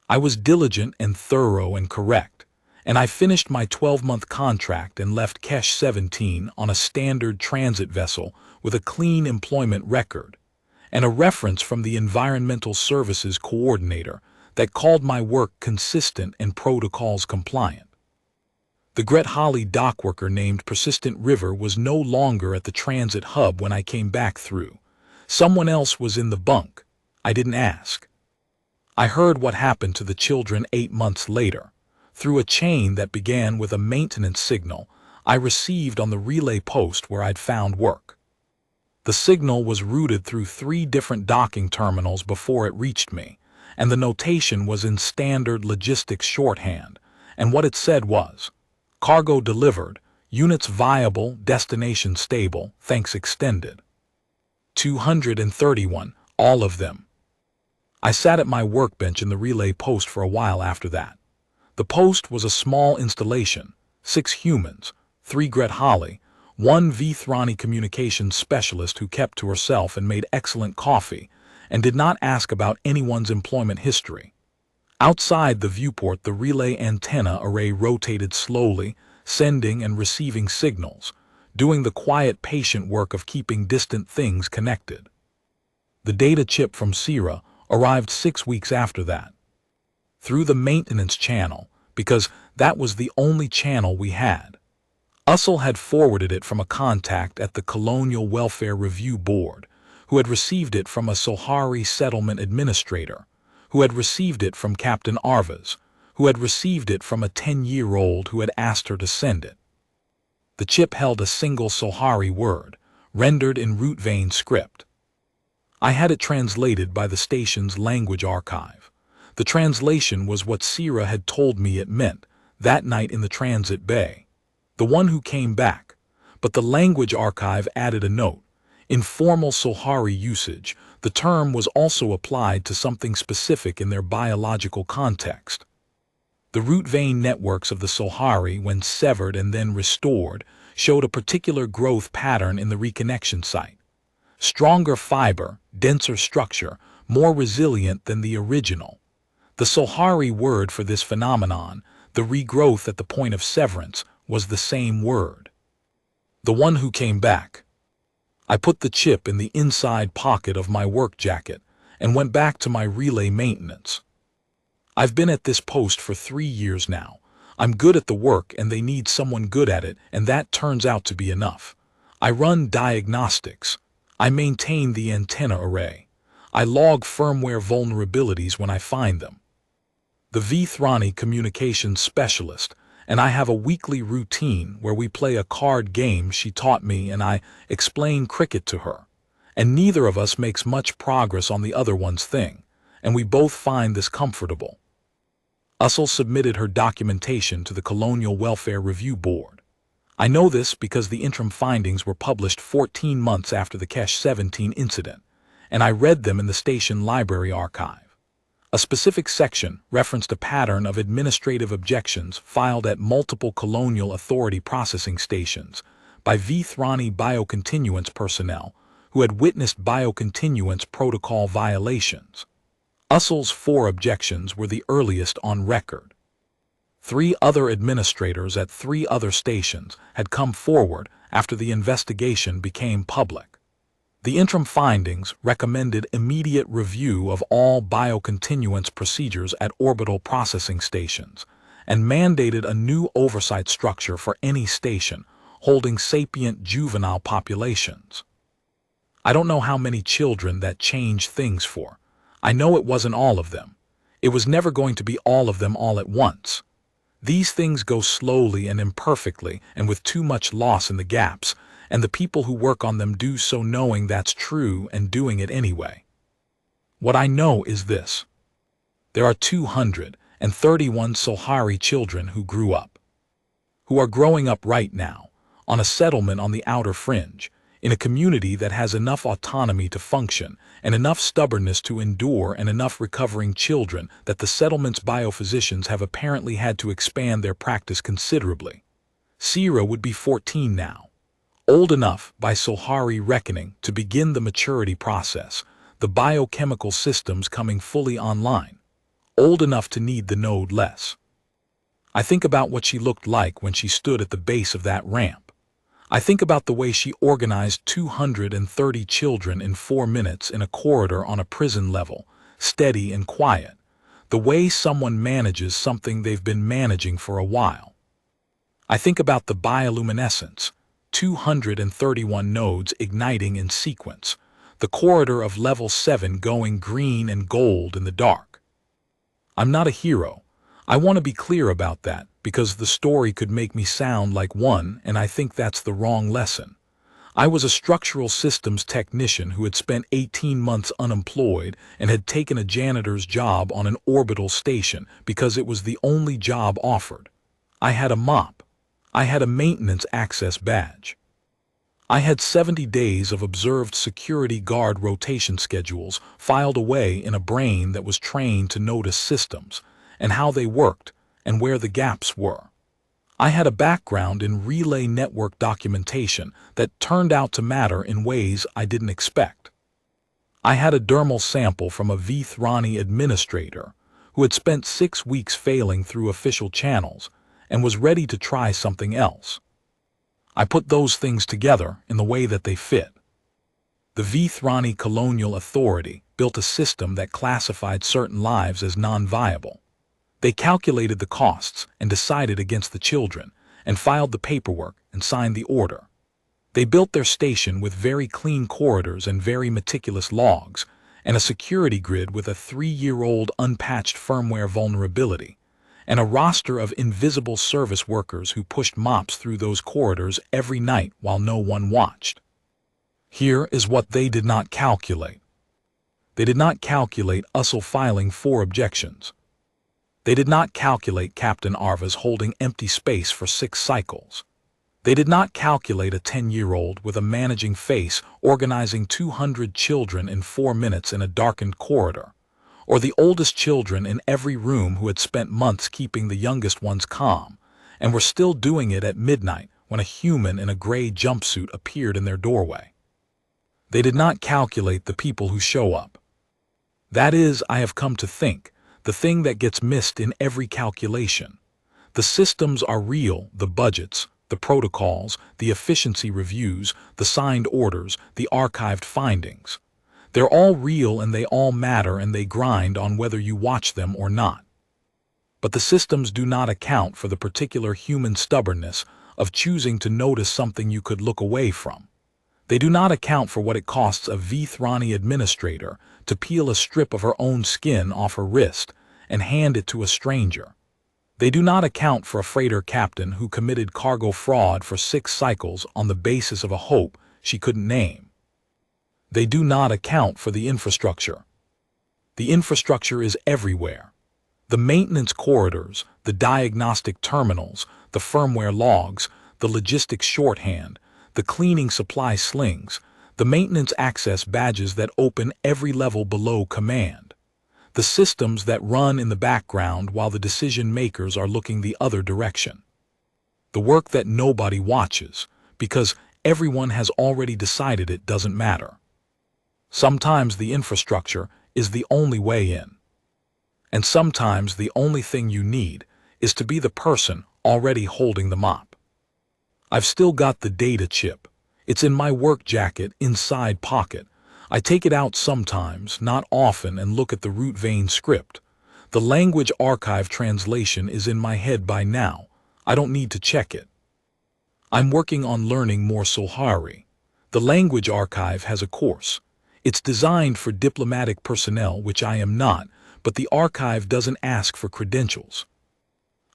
I was diligent and thorough and correct, and I finished my 12-month contract and left Kesh 17 on a standard transit vessel with a clean employment record, and a reference from the Environmental Services Coordinator that called my work consistent and protocols compliant. The Gret Holly dockworker named Persistent River was no longer at the transit hub when I came back through. Someone else was in the bunk. I didn't ask. I heard what happened to the children 8 months later, through a chain that began with a maintenance signal I received on the relay post where I'd found work. The signal was routed through 3 different docking terminals before it reached me, and the notation was in standard logistics shorthand, and what it said was, "Cargo delivered, units viable, destination stable, thanks extended." 231, all of them. I sat at my workbench in the relay post for a while after that. The post was a small installation, 6 humans, 3 Gret Holly, 1 Vithrani communications specialist who kept to herself and made excellent coffee, and did not ask about anyone's employment history. Outside the viewport, the relay antenna array rotated slowly, sending and receiving signals, doing the quiet, patient work of keeping distant things connected. The data chip from Sierra arrived 6 weeks after that. Through the maintenance channel, because that was the only channel we had. Ussel had forwarded it from a contact at the Colonial Welfare Review Board, who had received it from a Sohari settlement administrator, who had received it from Captain Arvas, who had received it from a 10-year-old who had asked her to send it. The chip held a single Sohari word, rendered in root vein script. I had it translated by the station's language archive. The translation was what Sierra had told me it meant that night in the transit bay, the one who came back, but the language archive added a note. In formal Sohari usage, the term was also applied to something specific in their biological context. The root vein networks of the Sohari, when severed and then restored, showed a particular growth pattern in the reconnection site. Stronger fiber, denser structure, more resilient than the original. The Sohari word for this phenomenon, the regrowth at the point of severance, was the same word. The one who came back. I put the chip in the inside pocket of my work jacket and went back to my relay maintenance. I've been at this post for 3 years now. I'm good at the work and they need someone good at it, and that turns out to be enough. I run diagnostics. I maintain the antenna array. I log firmware vulnerabilities when I find them. The Vithrani communications specialist, and I have a weekly routine where we play a card game she taught me and I explain cricket to her. And neither of us makes much progress on the other one's thing, and we both find this comfortable. Ussel submitted her documentation to the Colonial Welfare Review Board. I know this because the interim findings were published 14 months after the Kesh 17 incident, and I read them in the station library archive. A specific section referenced a pattern of administrative objections filed at multiple Colonial Authority processing stations by Vithrani biocontinuance personnel who had witnessed biocontinuance protocol violations. Ussel's 4 objections were the earliest on record. 3 other administrators at 3 other stations had come forward after the investigation became public. The interim findings recommended immediate review of all biocontinuance procedures at orbital processing stations and mandated a new oversight structure for any station holding sapient juvenile populations. I don't know how many children that changed things for. I know it wasn't all of them. It was never going to be all of them all at once. These things go slowly and imperfectly and with too much loss in the gaps, and the people who work on them do so knowing that's true and doing it anyway. What I know is this. There are 231 Solhari children who grew up. Who are growing up right now, on a settlement on the outer fringe, in a community that has enough autonomy to function and enough stubbornness to endure and enough recovering children that the settlement's biophysicians have apparently had to expand their practice considerably. Sira would be 14 now. Old enough, by Solhari reckoning, to begin the maturity process, the biochemical systems coming fully online. Old enough to need the node less. I think about what she looked like when she stood at the base of that ramp. I think about the way she organized 230 children in 4 minutes in a corridor on a prison level, steady and quiet, the way someone manages something they've been managing for a while. I think about the bioluminescence, 231 nodes igniting in sequence, the corridor of level 7 going green and gold in the dark. I'm not a hero. I want to be clear about that because the story could make me sound like one, and I think that's the wrong lesson. I was a structural systems technician who had spent 18 months unemployed and had taken a janitor's job on an orbital station because it was the only job offered. I had a mop. I had a maintenance access badge. I had 70 days of observed security guard rotation schedules filed away in a brain that was trained to notice systems and how they worked and where the gaps were. I had a background in relay network documentation that turned out to matter in ways I didn't expect. I had a dermal sample from a Vithrani administrator who had spent 6 weeks failing through official channels and was ready to try something else. I put those things together in the way that they fit. The Vithrani Colonial Authority built a system that classified certain lives as non-viable. They calculated the costs and decided against the children, and filed the paperwork and signed the order. They built their station with very clean corridors and very meticulous logs, and a security grid with a 3-year-old unpatched firmware vulnerability, and a roster of invisible service workers who pushed mops through those corridors every night while no one watched. Here is what they did not calculate. They did not calculate Ussel filing 4 objections. They did not calculate Captain Arva's holding empty space for 6 cycles. They did not calculate a 10-year-old with a managing face organizing 200 children in 4 minutes in a darkened corridor, or the oldest children in every room who had spent months keeping the youngest ones calm, and were still doing it at midnight when a human in a gray jumpsuit appeared in their doorway. They did not calculate the people who show up. That is, I have come to think, the thing that gets missed in every calculation. The systems are real, the budgets, the protocols, the efficiency reviews, the signed orders, the archived findings. They're all real and they all matter and they grind on whether you watch them or not. But the systems do not account for the particular human stubbornness of choosing to notice something you could look away from. They do not account for what it costs a Vthrani administrator to peel a strip of her own skin off her wrist and hand it to a stranger. They do not account for a freighter captain who committed cargo fraud for 6 cycles on the basis of a hope she couldn't name. They do not account for the infrastructure. The infrastructure is everywhere. The maintenance corridors, the diagnostic terminals, the firmware logs, the logistics shorthand, the cleaning supply slings, the maintenance access badges that open every level below command, the systems that run in the background while the decision makers are looking the other direction. The work that nobody watches, because everyone has already decided it doesn't matter. Sometimes the infrastructure is the only way in. And sometimes the only thing you need is to be the person already holding the mop. I've still got the data chip. It's in my work jacket inside pocket. I take it out sometimes, not often, and look at the root vein script. The language archive translation is in my head by now. I don't need to check it. I'm working on learning more Solhari. The language archive has a course. It's designed for diplomatic personnel, which I am not, but the archive doesn't ask for credentials.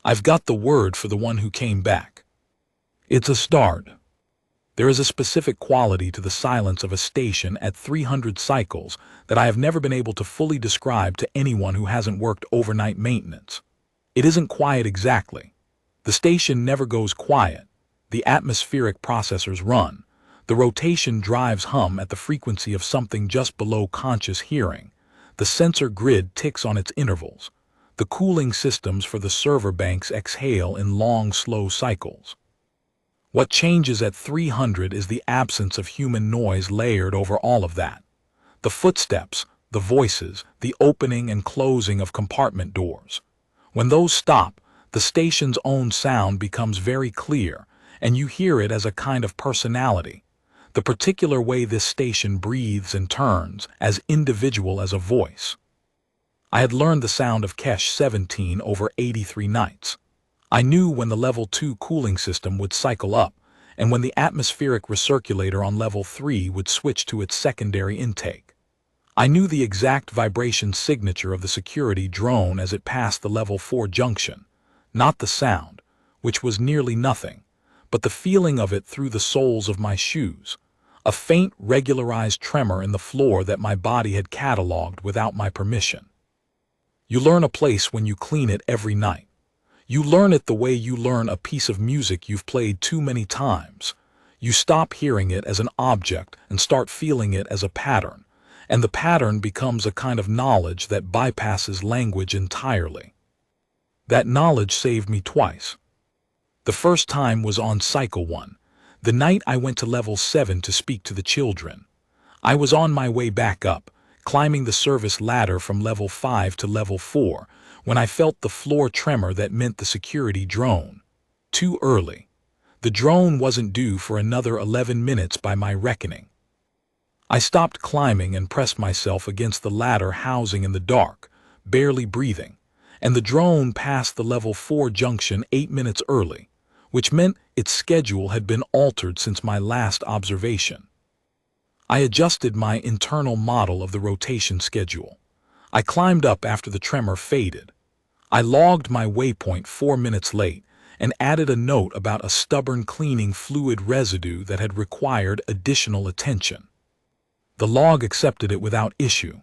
I've got the word for the one who came back. It's a start. There is a specific quality to the silence of a station at 300 cycles that I have never been able to fully describe to anyone who hasn't worked overnight maintenance. It isn't quiet exactly. The station never goes quiet. The atmospheric processors run. The rotation drives hum at the frequency of something just below conscious hearing. The sensor grid ticks on its intervals. The cooling systems for the server banks exhale in long, slow cycles. What changes at 300 is the absence of human noise layered over all of that. The footsteps, the voices, the opening and closing of compartment doors. When those stop, the station's own sound becomes very clear, and you hear it as a kind of personality. The particular way this station breathes and turns, as individual as a voice. I had learned the sound of Kesh 17 over 83 nights. I knew when the level 2 cooling system would cycle up, and when the atmospheric recirculator on level 3 would switch to its secondary intake. I knew the exact vibration signature of the security drone as it passed the level 4 junction, not the sound, which was nearly nothing, but the feeling of it through the soles of my shoes. A faint, regularized tremor in the floor that my body had cataloged without my permission. You learn a place when you clean it every night. You learn it the way you learn a piece of music you've played too many times. You stop hearing it as an object and start feeling it as a pattern, and the pattern becomes a kind of knowledge that bypasses language entirely. That knowledge saved me twice. The first time was on Cycle 1. The night I went to level 7 to speak to the children. I was on my way back up, climbing the service ladder from level 5 to level 4, when I felt the floor tremor that meant the security drone. Too early. The drone wasn't due for another 11 minutes by my reckoning. I stopped climbing and pressed myself against the ladder housing in the dark, barely breathing, and the drone passed the level 4 junction 8 minutes early, which meant its schedule had been altered since my last observation. I adjusted my internal model of the rotation schedule. I climbed up after the tremor faded. I logged my waypoint 4 minutes late and added a note about a stubborn cleaning fluid residue that had required additional attention. The log accepted it without issue.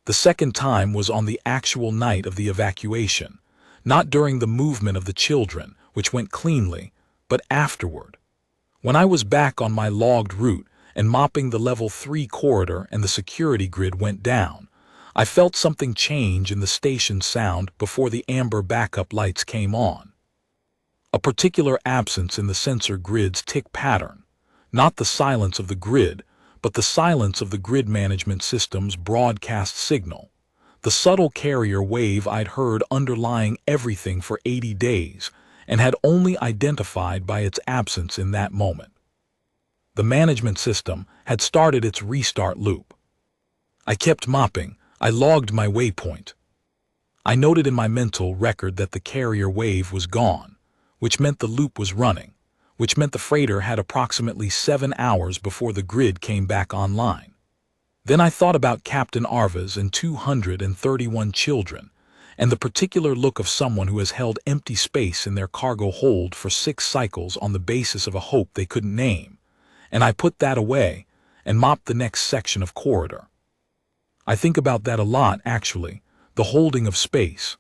The second time was on the actual night of the evacuation, not during the movement of the children, which went cleanly, but afterward. When I was back on my logged route and mopping the level 3 corridor and the security grid went down, I felt something change in the station sound before the amber backup lights came on. A particular absence in the sensor grid's tick pattern, not the silence of the grid, but the silence of the grid management system's broadcast signal. The subtle carrier wave I'd heard underlying everything for 80 days and had only identified by its absence in that moment. The management system had started its restart loop. I kept mopping. I logged my waypoint. I noted in my mental record that the carrier wave was gone, which meant the loop was running, which meant the freighter had approximately 7 hours before the grid came back online. Then I thought about Captain Arva's and 231 children, and the particular look of someone who has held empty space in their cargo hold for 6 cycles on the basis of a hope they couldn't name, and I put that away and mopped the next section of corridor. I think about that a lot, actually, the holding of space.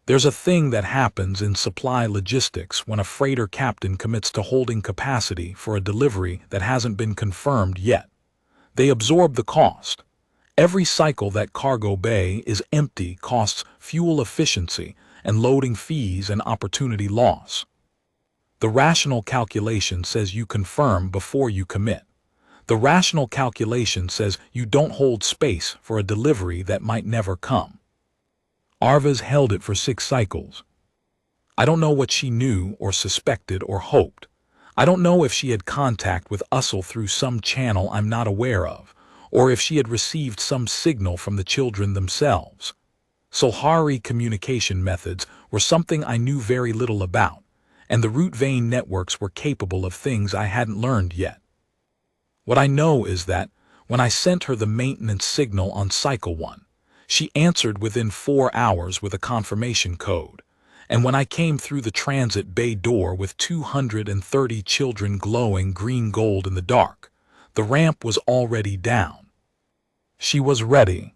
There's a thing that happens in supply logistics when a freighter captain commits to holding capacity for a delivery that hasn't been confirmed yet. They absorb the cost. Every cycle that cargo bay is empty costs fuel efficiency and loading fees and opportunity loss. The rational calculation says you confirm before you commit. The rational calculation says you don't hold space for a delivery that might never come. Arva's held it for 6 cycles. I don't know what she knew or suspected or hoped. I don't know if she had contact with Ussel through some channel I'm not aware of, or if she had received some signal from the children themselves. Solhari communication methods were something I knew very little about, and the root vein networks were capable of things I hadn't learned yet. What I know is that, when I sent her the maintenance signal on Cycle 1, she answered within 4 hours with a confirmation code, and when I came through the transit bay door with 230 children glowing green-gold in the dark, the ramp was already down. She was ready.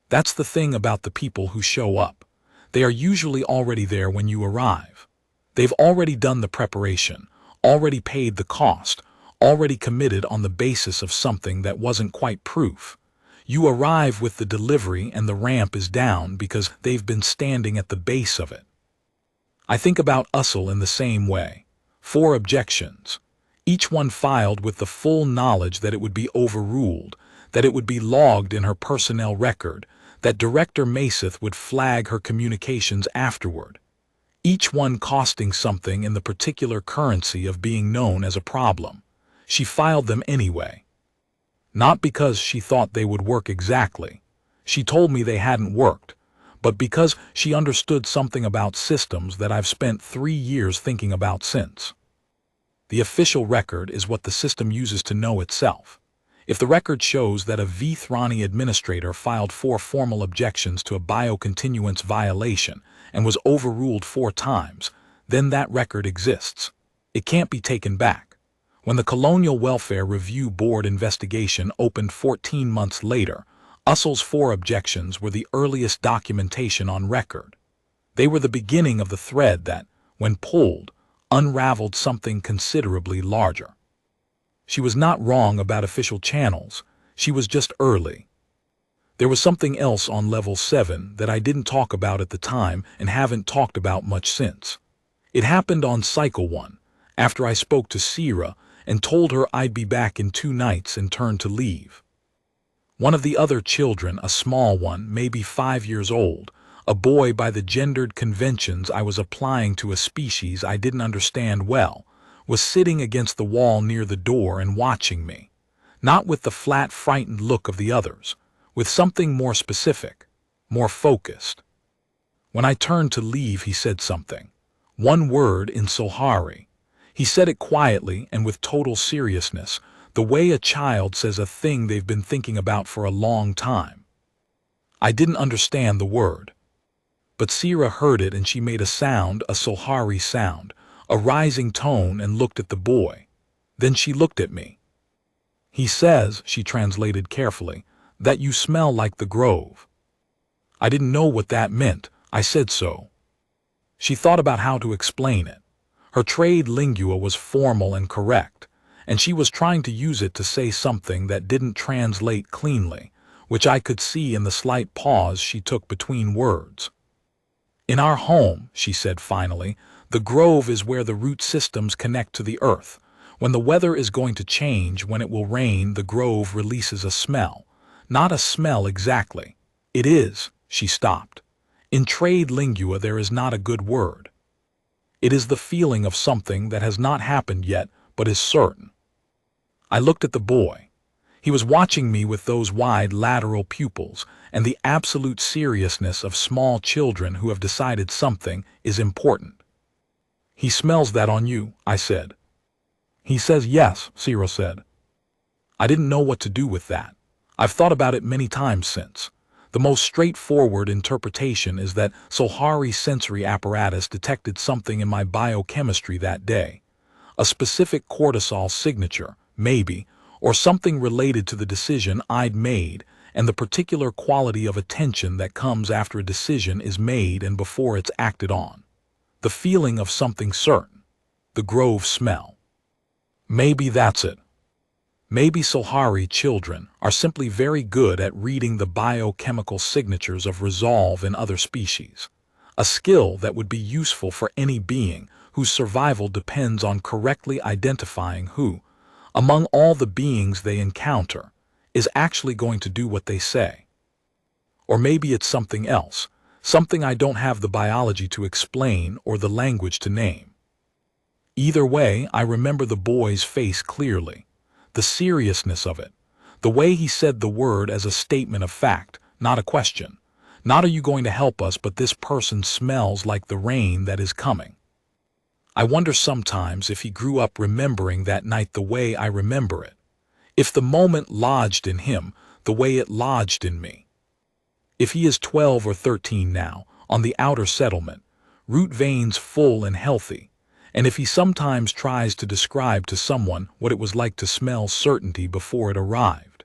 That's the thing about the people who show up. They are usually already there when you arrive. They've already done the preparation, already paid the cost, already committed on the basis of something that wasn't quite proof. You arrive with the delivery and the ramp is down because they've been standing at the base of it. I think about Ussel in the same way. 4 objections, each one filed with the full knowledge that it would be overruled, that it would be logged in her personnel record, that Director Maseth would flag her communications afterward. Each one costing something in the particular currency of being known as a problem. She filed them anyway. Not because she thought they would work exactly. She told me they hadn't worked, but because she understood something about systems that I've spent 3 years thinking about since. The official record is what the system uses to know itself. If the record shows that a Vthrani administrator filed 4 formal objections to a biocontinuance violation and was overruled 4 times, then that record exists. It can't be taken back. When the Colonial Welfare Review Board investigation opened 14 months later, Ussel's 4 objections were the earliest documentation on record. They were the beginning of the thread that, when pulled, unraveled something considerably larger. She was not wrong about official channels. She was just early. There was something else on Level 7 that I didn't talk about at the time and haven't talked about much since. It happened on Cycle 1, after I spoke to Sira and told her I'd be back in 2 nights and turned to leave. One of the other children, a small one, maybe 5 years old, a boy by the gendered conventions I was applying to a species I didn't understand well, was sitting against the wall near the door and watching me, not with the flat, frightened look of the others, with something more specific, more focused. When I turned to leave, he said something. 1 word in Solhari. He said it quietly and with total seriousness, the way a child says a thing they've been thinking about for a long time. I didn't understand the word. But Sira heard it and she made a sound, a Solhari sound, a rising tone, and looked at the boy. Then she looked at me. He says, she translated carefully, that you smell like the grove. I didn't know what that meant. I said so. She thought about how to explain it. Her trade lingua was formal and correct, and she was trying to use it to say something that didn't translate cleanly, which I could see in the slight pause she took between words. In our home, she said finally, the grove is where the root systems connect to the earth. When the weather is going to change, when it will rain, the grove releases a smell. Not a smell exactly, It is, she stopped. In trade lingua there is not a good word. It is the feeling of something that has not happened yet but is certain. I looked at the boy. He was watching me with those wide lateral pupils and the absolute seriousness of small children who have decided something is important. He smells that on you, I said. He says yes, Cyril said. I didn't know what to do with that. I've thought about it many times since. The most straightforward interpretation is that Solhari's sensory apparatus detected something in my biochemistry that day. A specific cortisol signature, maybe, or something related to the decision I'd made and the particular quality of attention that comes after a decision is made and before it's acted on. The feeling of something certain. The grove smell. Maybe that's it. Maybe Solhari children are simply very good at reading the biochemical signatures of resolve in other species, a skill that would be useful for any being whose survival depends on correctly identifying who, among all the beings they encounter, is actually going to do what they say. Or maybe it's something else, something I don't have the biology to explain or the language to name. Either way, I remember the boy's face clearly. The seriousness of it, the way he said the word as a statement of fact, not a question. Not are you going to help us, but this person smells like the rain that is coming. I wonder sometimes if he grew up remembering that night the way I remember it. If the moment lodged in him the way it lodged in me. If he is 12 or 13 now, on the outer settlement, root veins full and healthy, and if he sometimes tries to describe to someone what it was like to smell certainty before it arrived.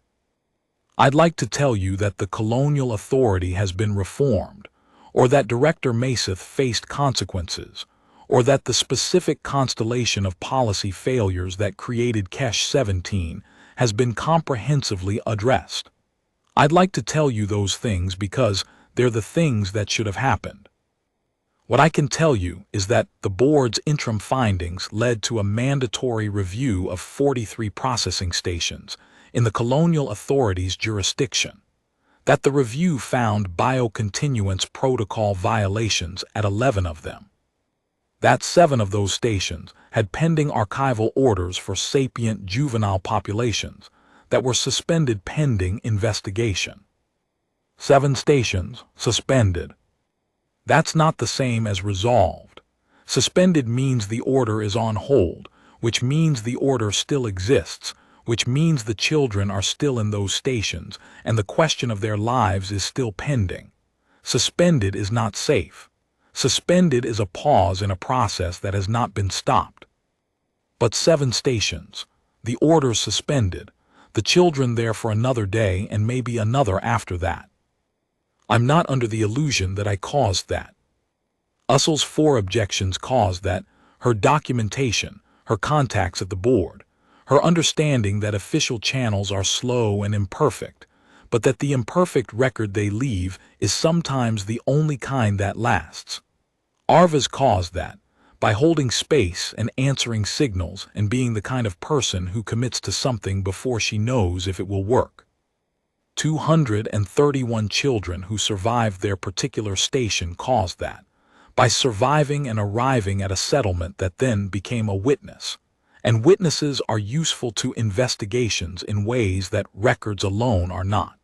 I'd like to tell you that the colonial authority has been reformed, or that Director Maseth faced consequences, or that the specific constellation of policy failures that created Kesh 17 has been comprehensively addressed. I'd like to tell you those things because they're the things that should have happened. What I can tell you is that the board's interim findings led to a mandatory review of 43 processing stations in the colonial authority's jurisdiction, that the review found biocontinuance protocol violations at 11 of them, that 7 of those stations had pending archival orders for sapient juvenile populations that were suspended pending investigation. 7 stations suspended. That's not the same as resolved. Suspended means the order is on hold, which means the order still exists, which means the children are still in those stations and the question of their lives is still pending. Suspended is not safe. Suspended is a pause in a process that has not been stopped. But 7 stations, the order suspended, the children there for another day and maybe another after that. I'm not under the illusion that I caused that. Ussel's 4 objections caused that, her documentation, her contacts at the board, her understanding that official channels are slow and imperfect, but that the imperfect record they leave is sometimes the only kind that lasts. Arva's caused that, by holding space and answering signals and being the kind of person who commits to something before she knows if it will work. 231 children who survived their particular station caused that, by surviving and arriving at a settlement that then became a witness. And witnesses are useful to investigations in ways that records alone are not.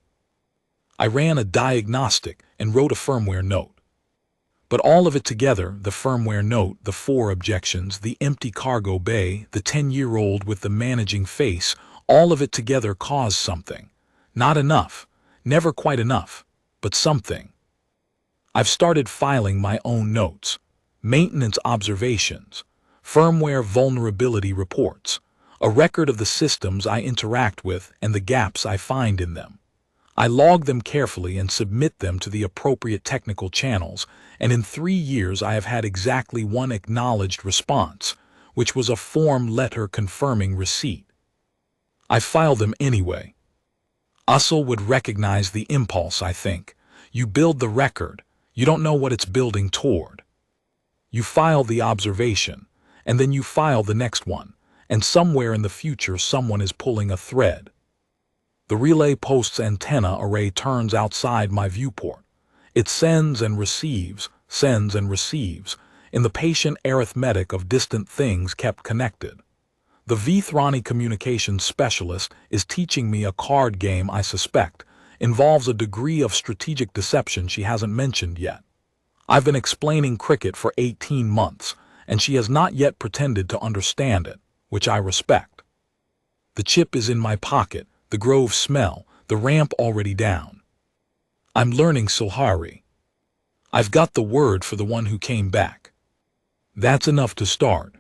I ran a diagnostic and wrote a firmware note. But all of it together, the firmware note, the 4 objections, the empty cargo bay, the 10-year-old with the managing face, all of it together caused something. Not enough, never quite enough, but something. I've started filing my own notes, maintenance observations, firmware vulnerability reports, a record of the systems I interact with and the gaps I find in them. I log them carefully and submit them to the appropriate technical channels, and in 3 years I have had exactly 1 acknowledged response, which was a form letter confirming receipt. I file them anyway. Ussel would recognize the impulse, I think. You build the record, you don't know what it's building toward. You file the observation, and then you file the next one, and somewhere in the future someone is pulling a thread. The relay post's antenna array turns outside my viewport. It sends and receives, in the patient arithmetic of distant things kept connected. The Vithrani communications specialist is teaching me a card game I suspect involves a degree of strategic deception she hasn't mentioned yet. I've been explaining cricket for 18 months, and she has not yet pretended to understand it, which I respect. The chip is in my pocket, the grove smell, the ramp already down. I'm learning Silhari. I've got the word for the one who came back. That's enough to start.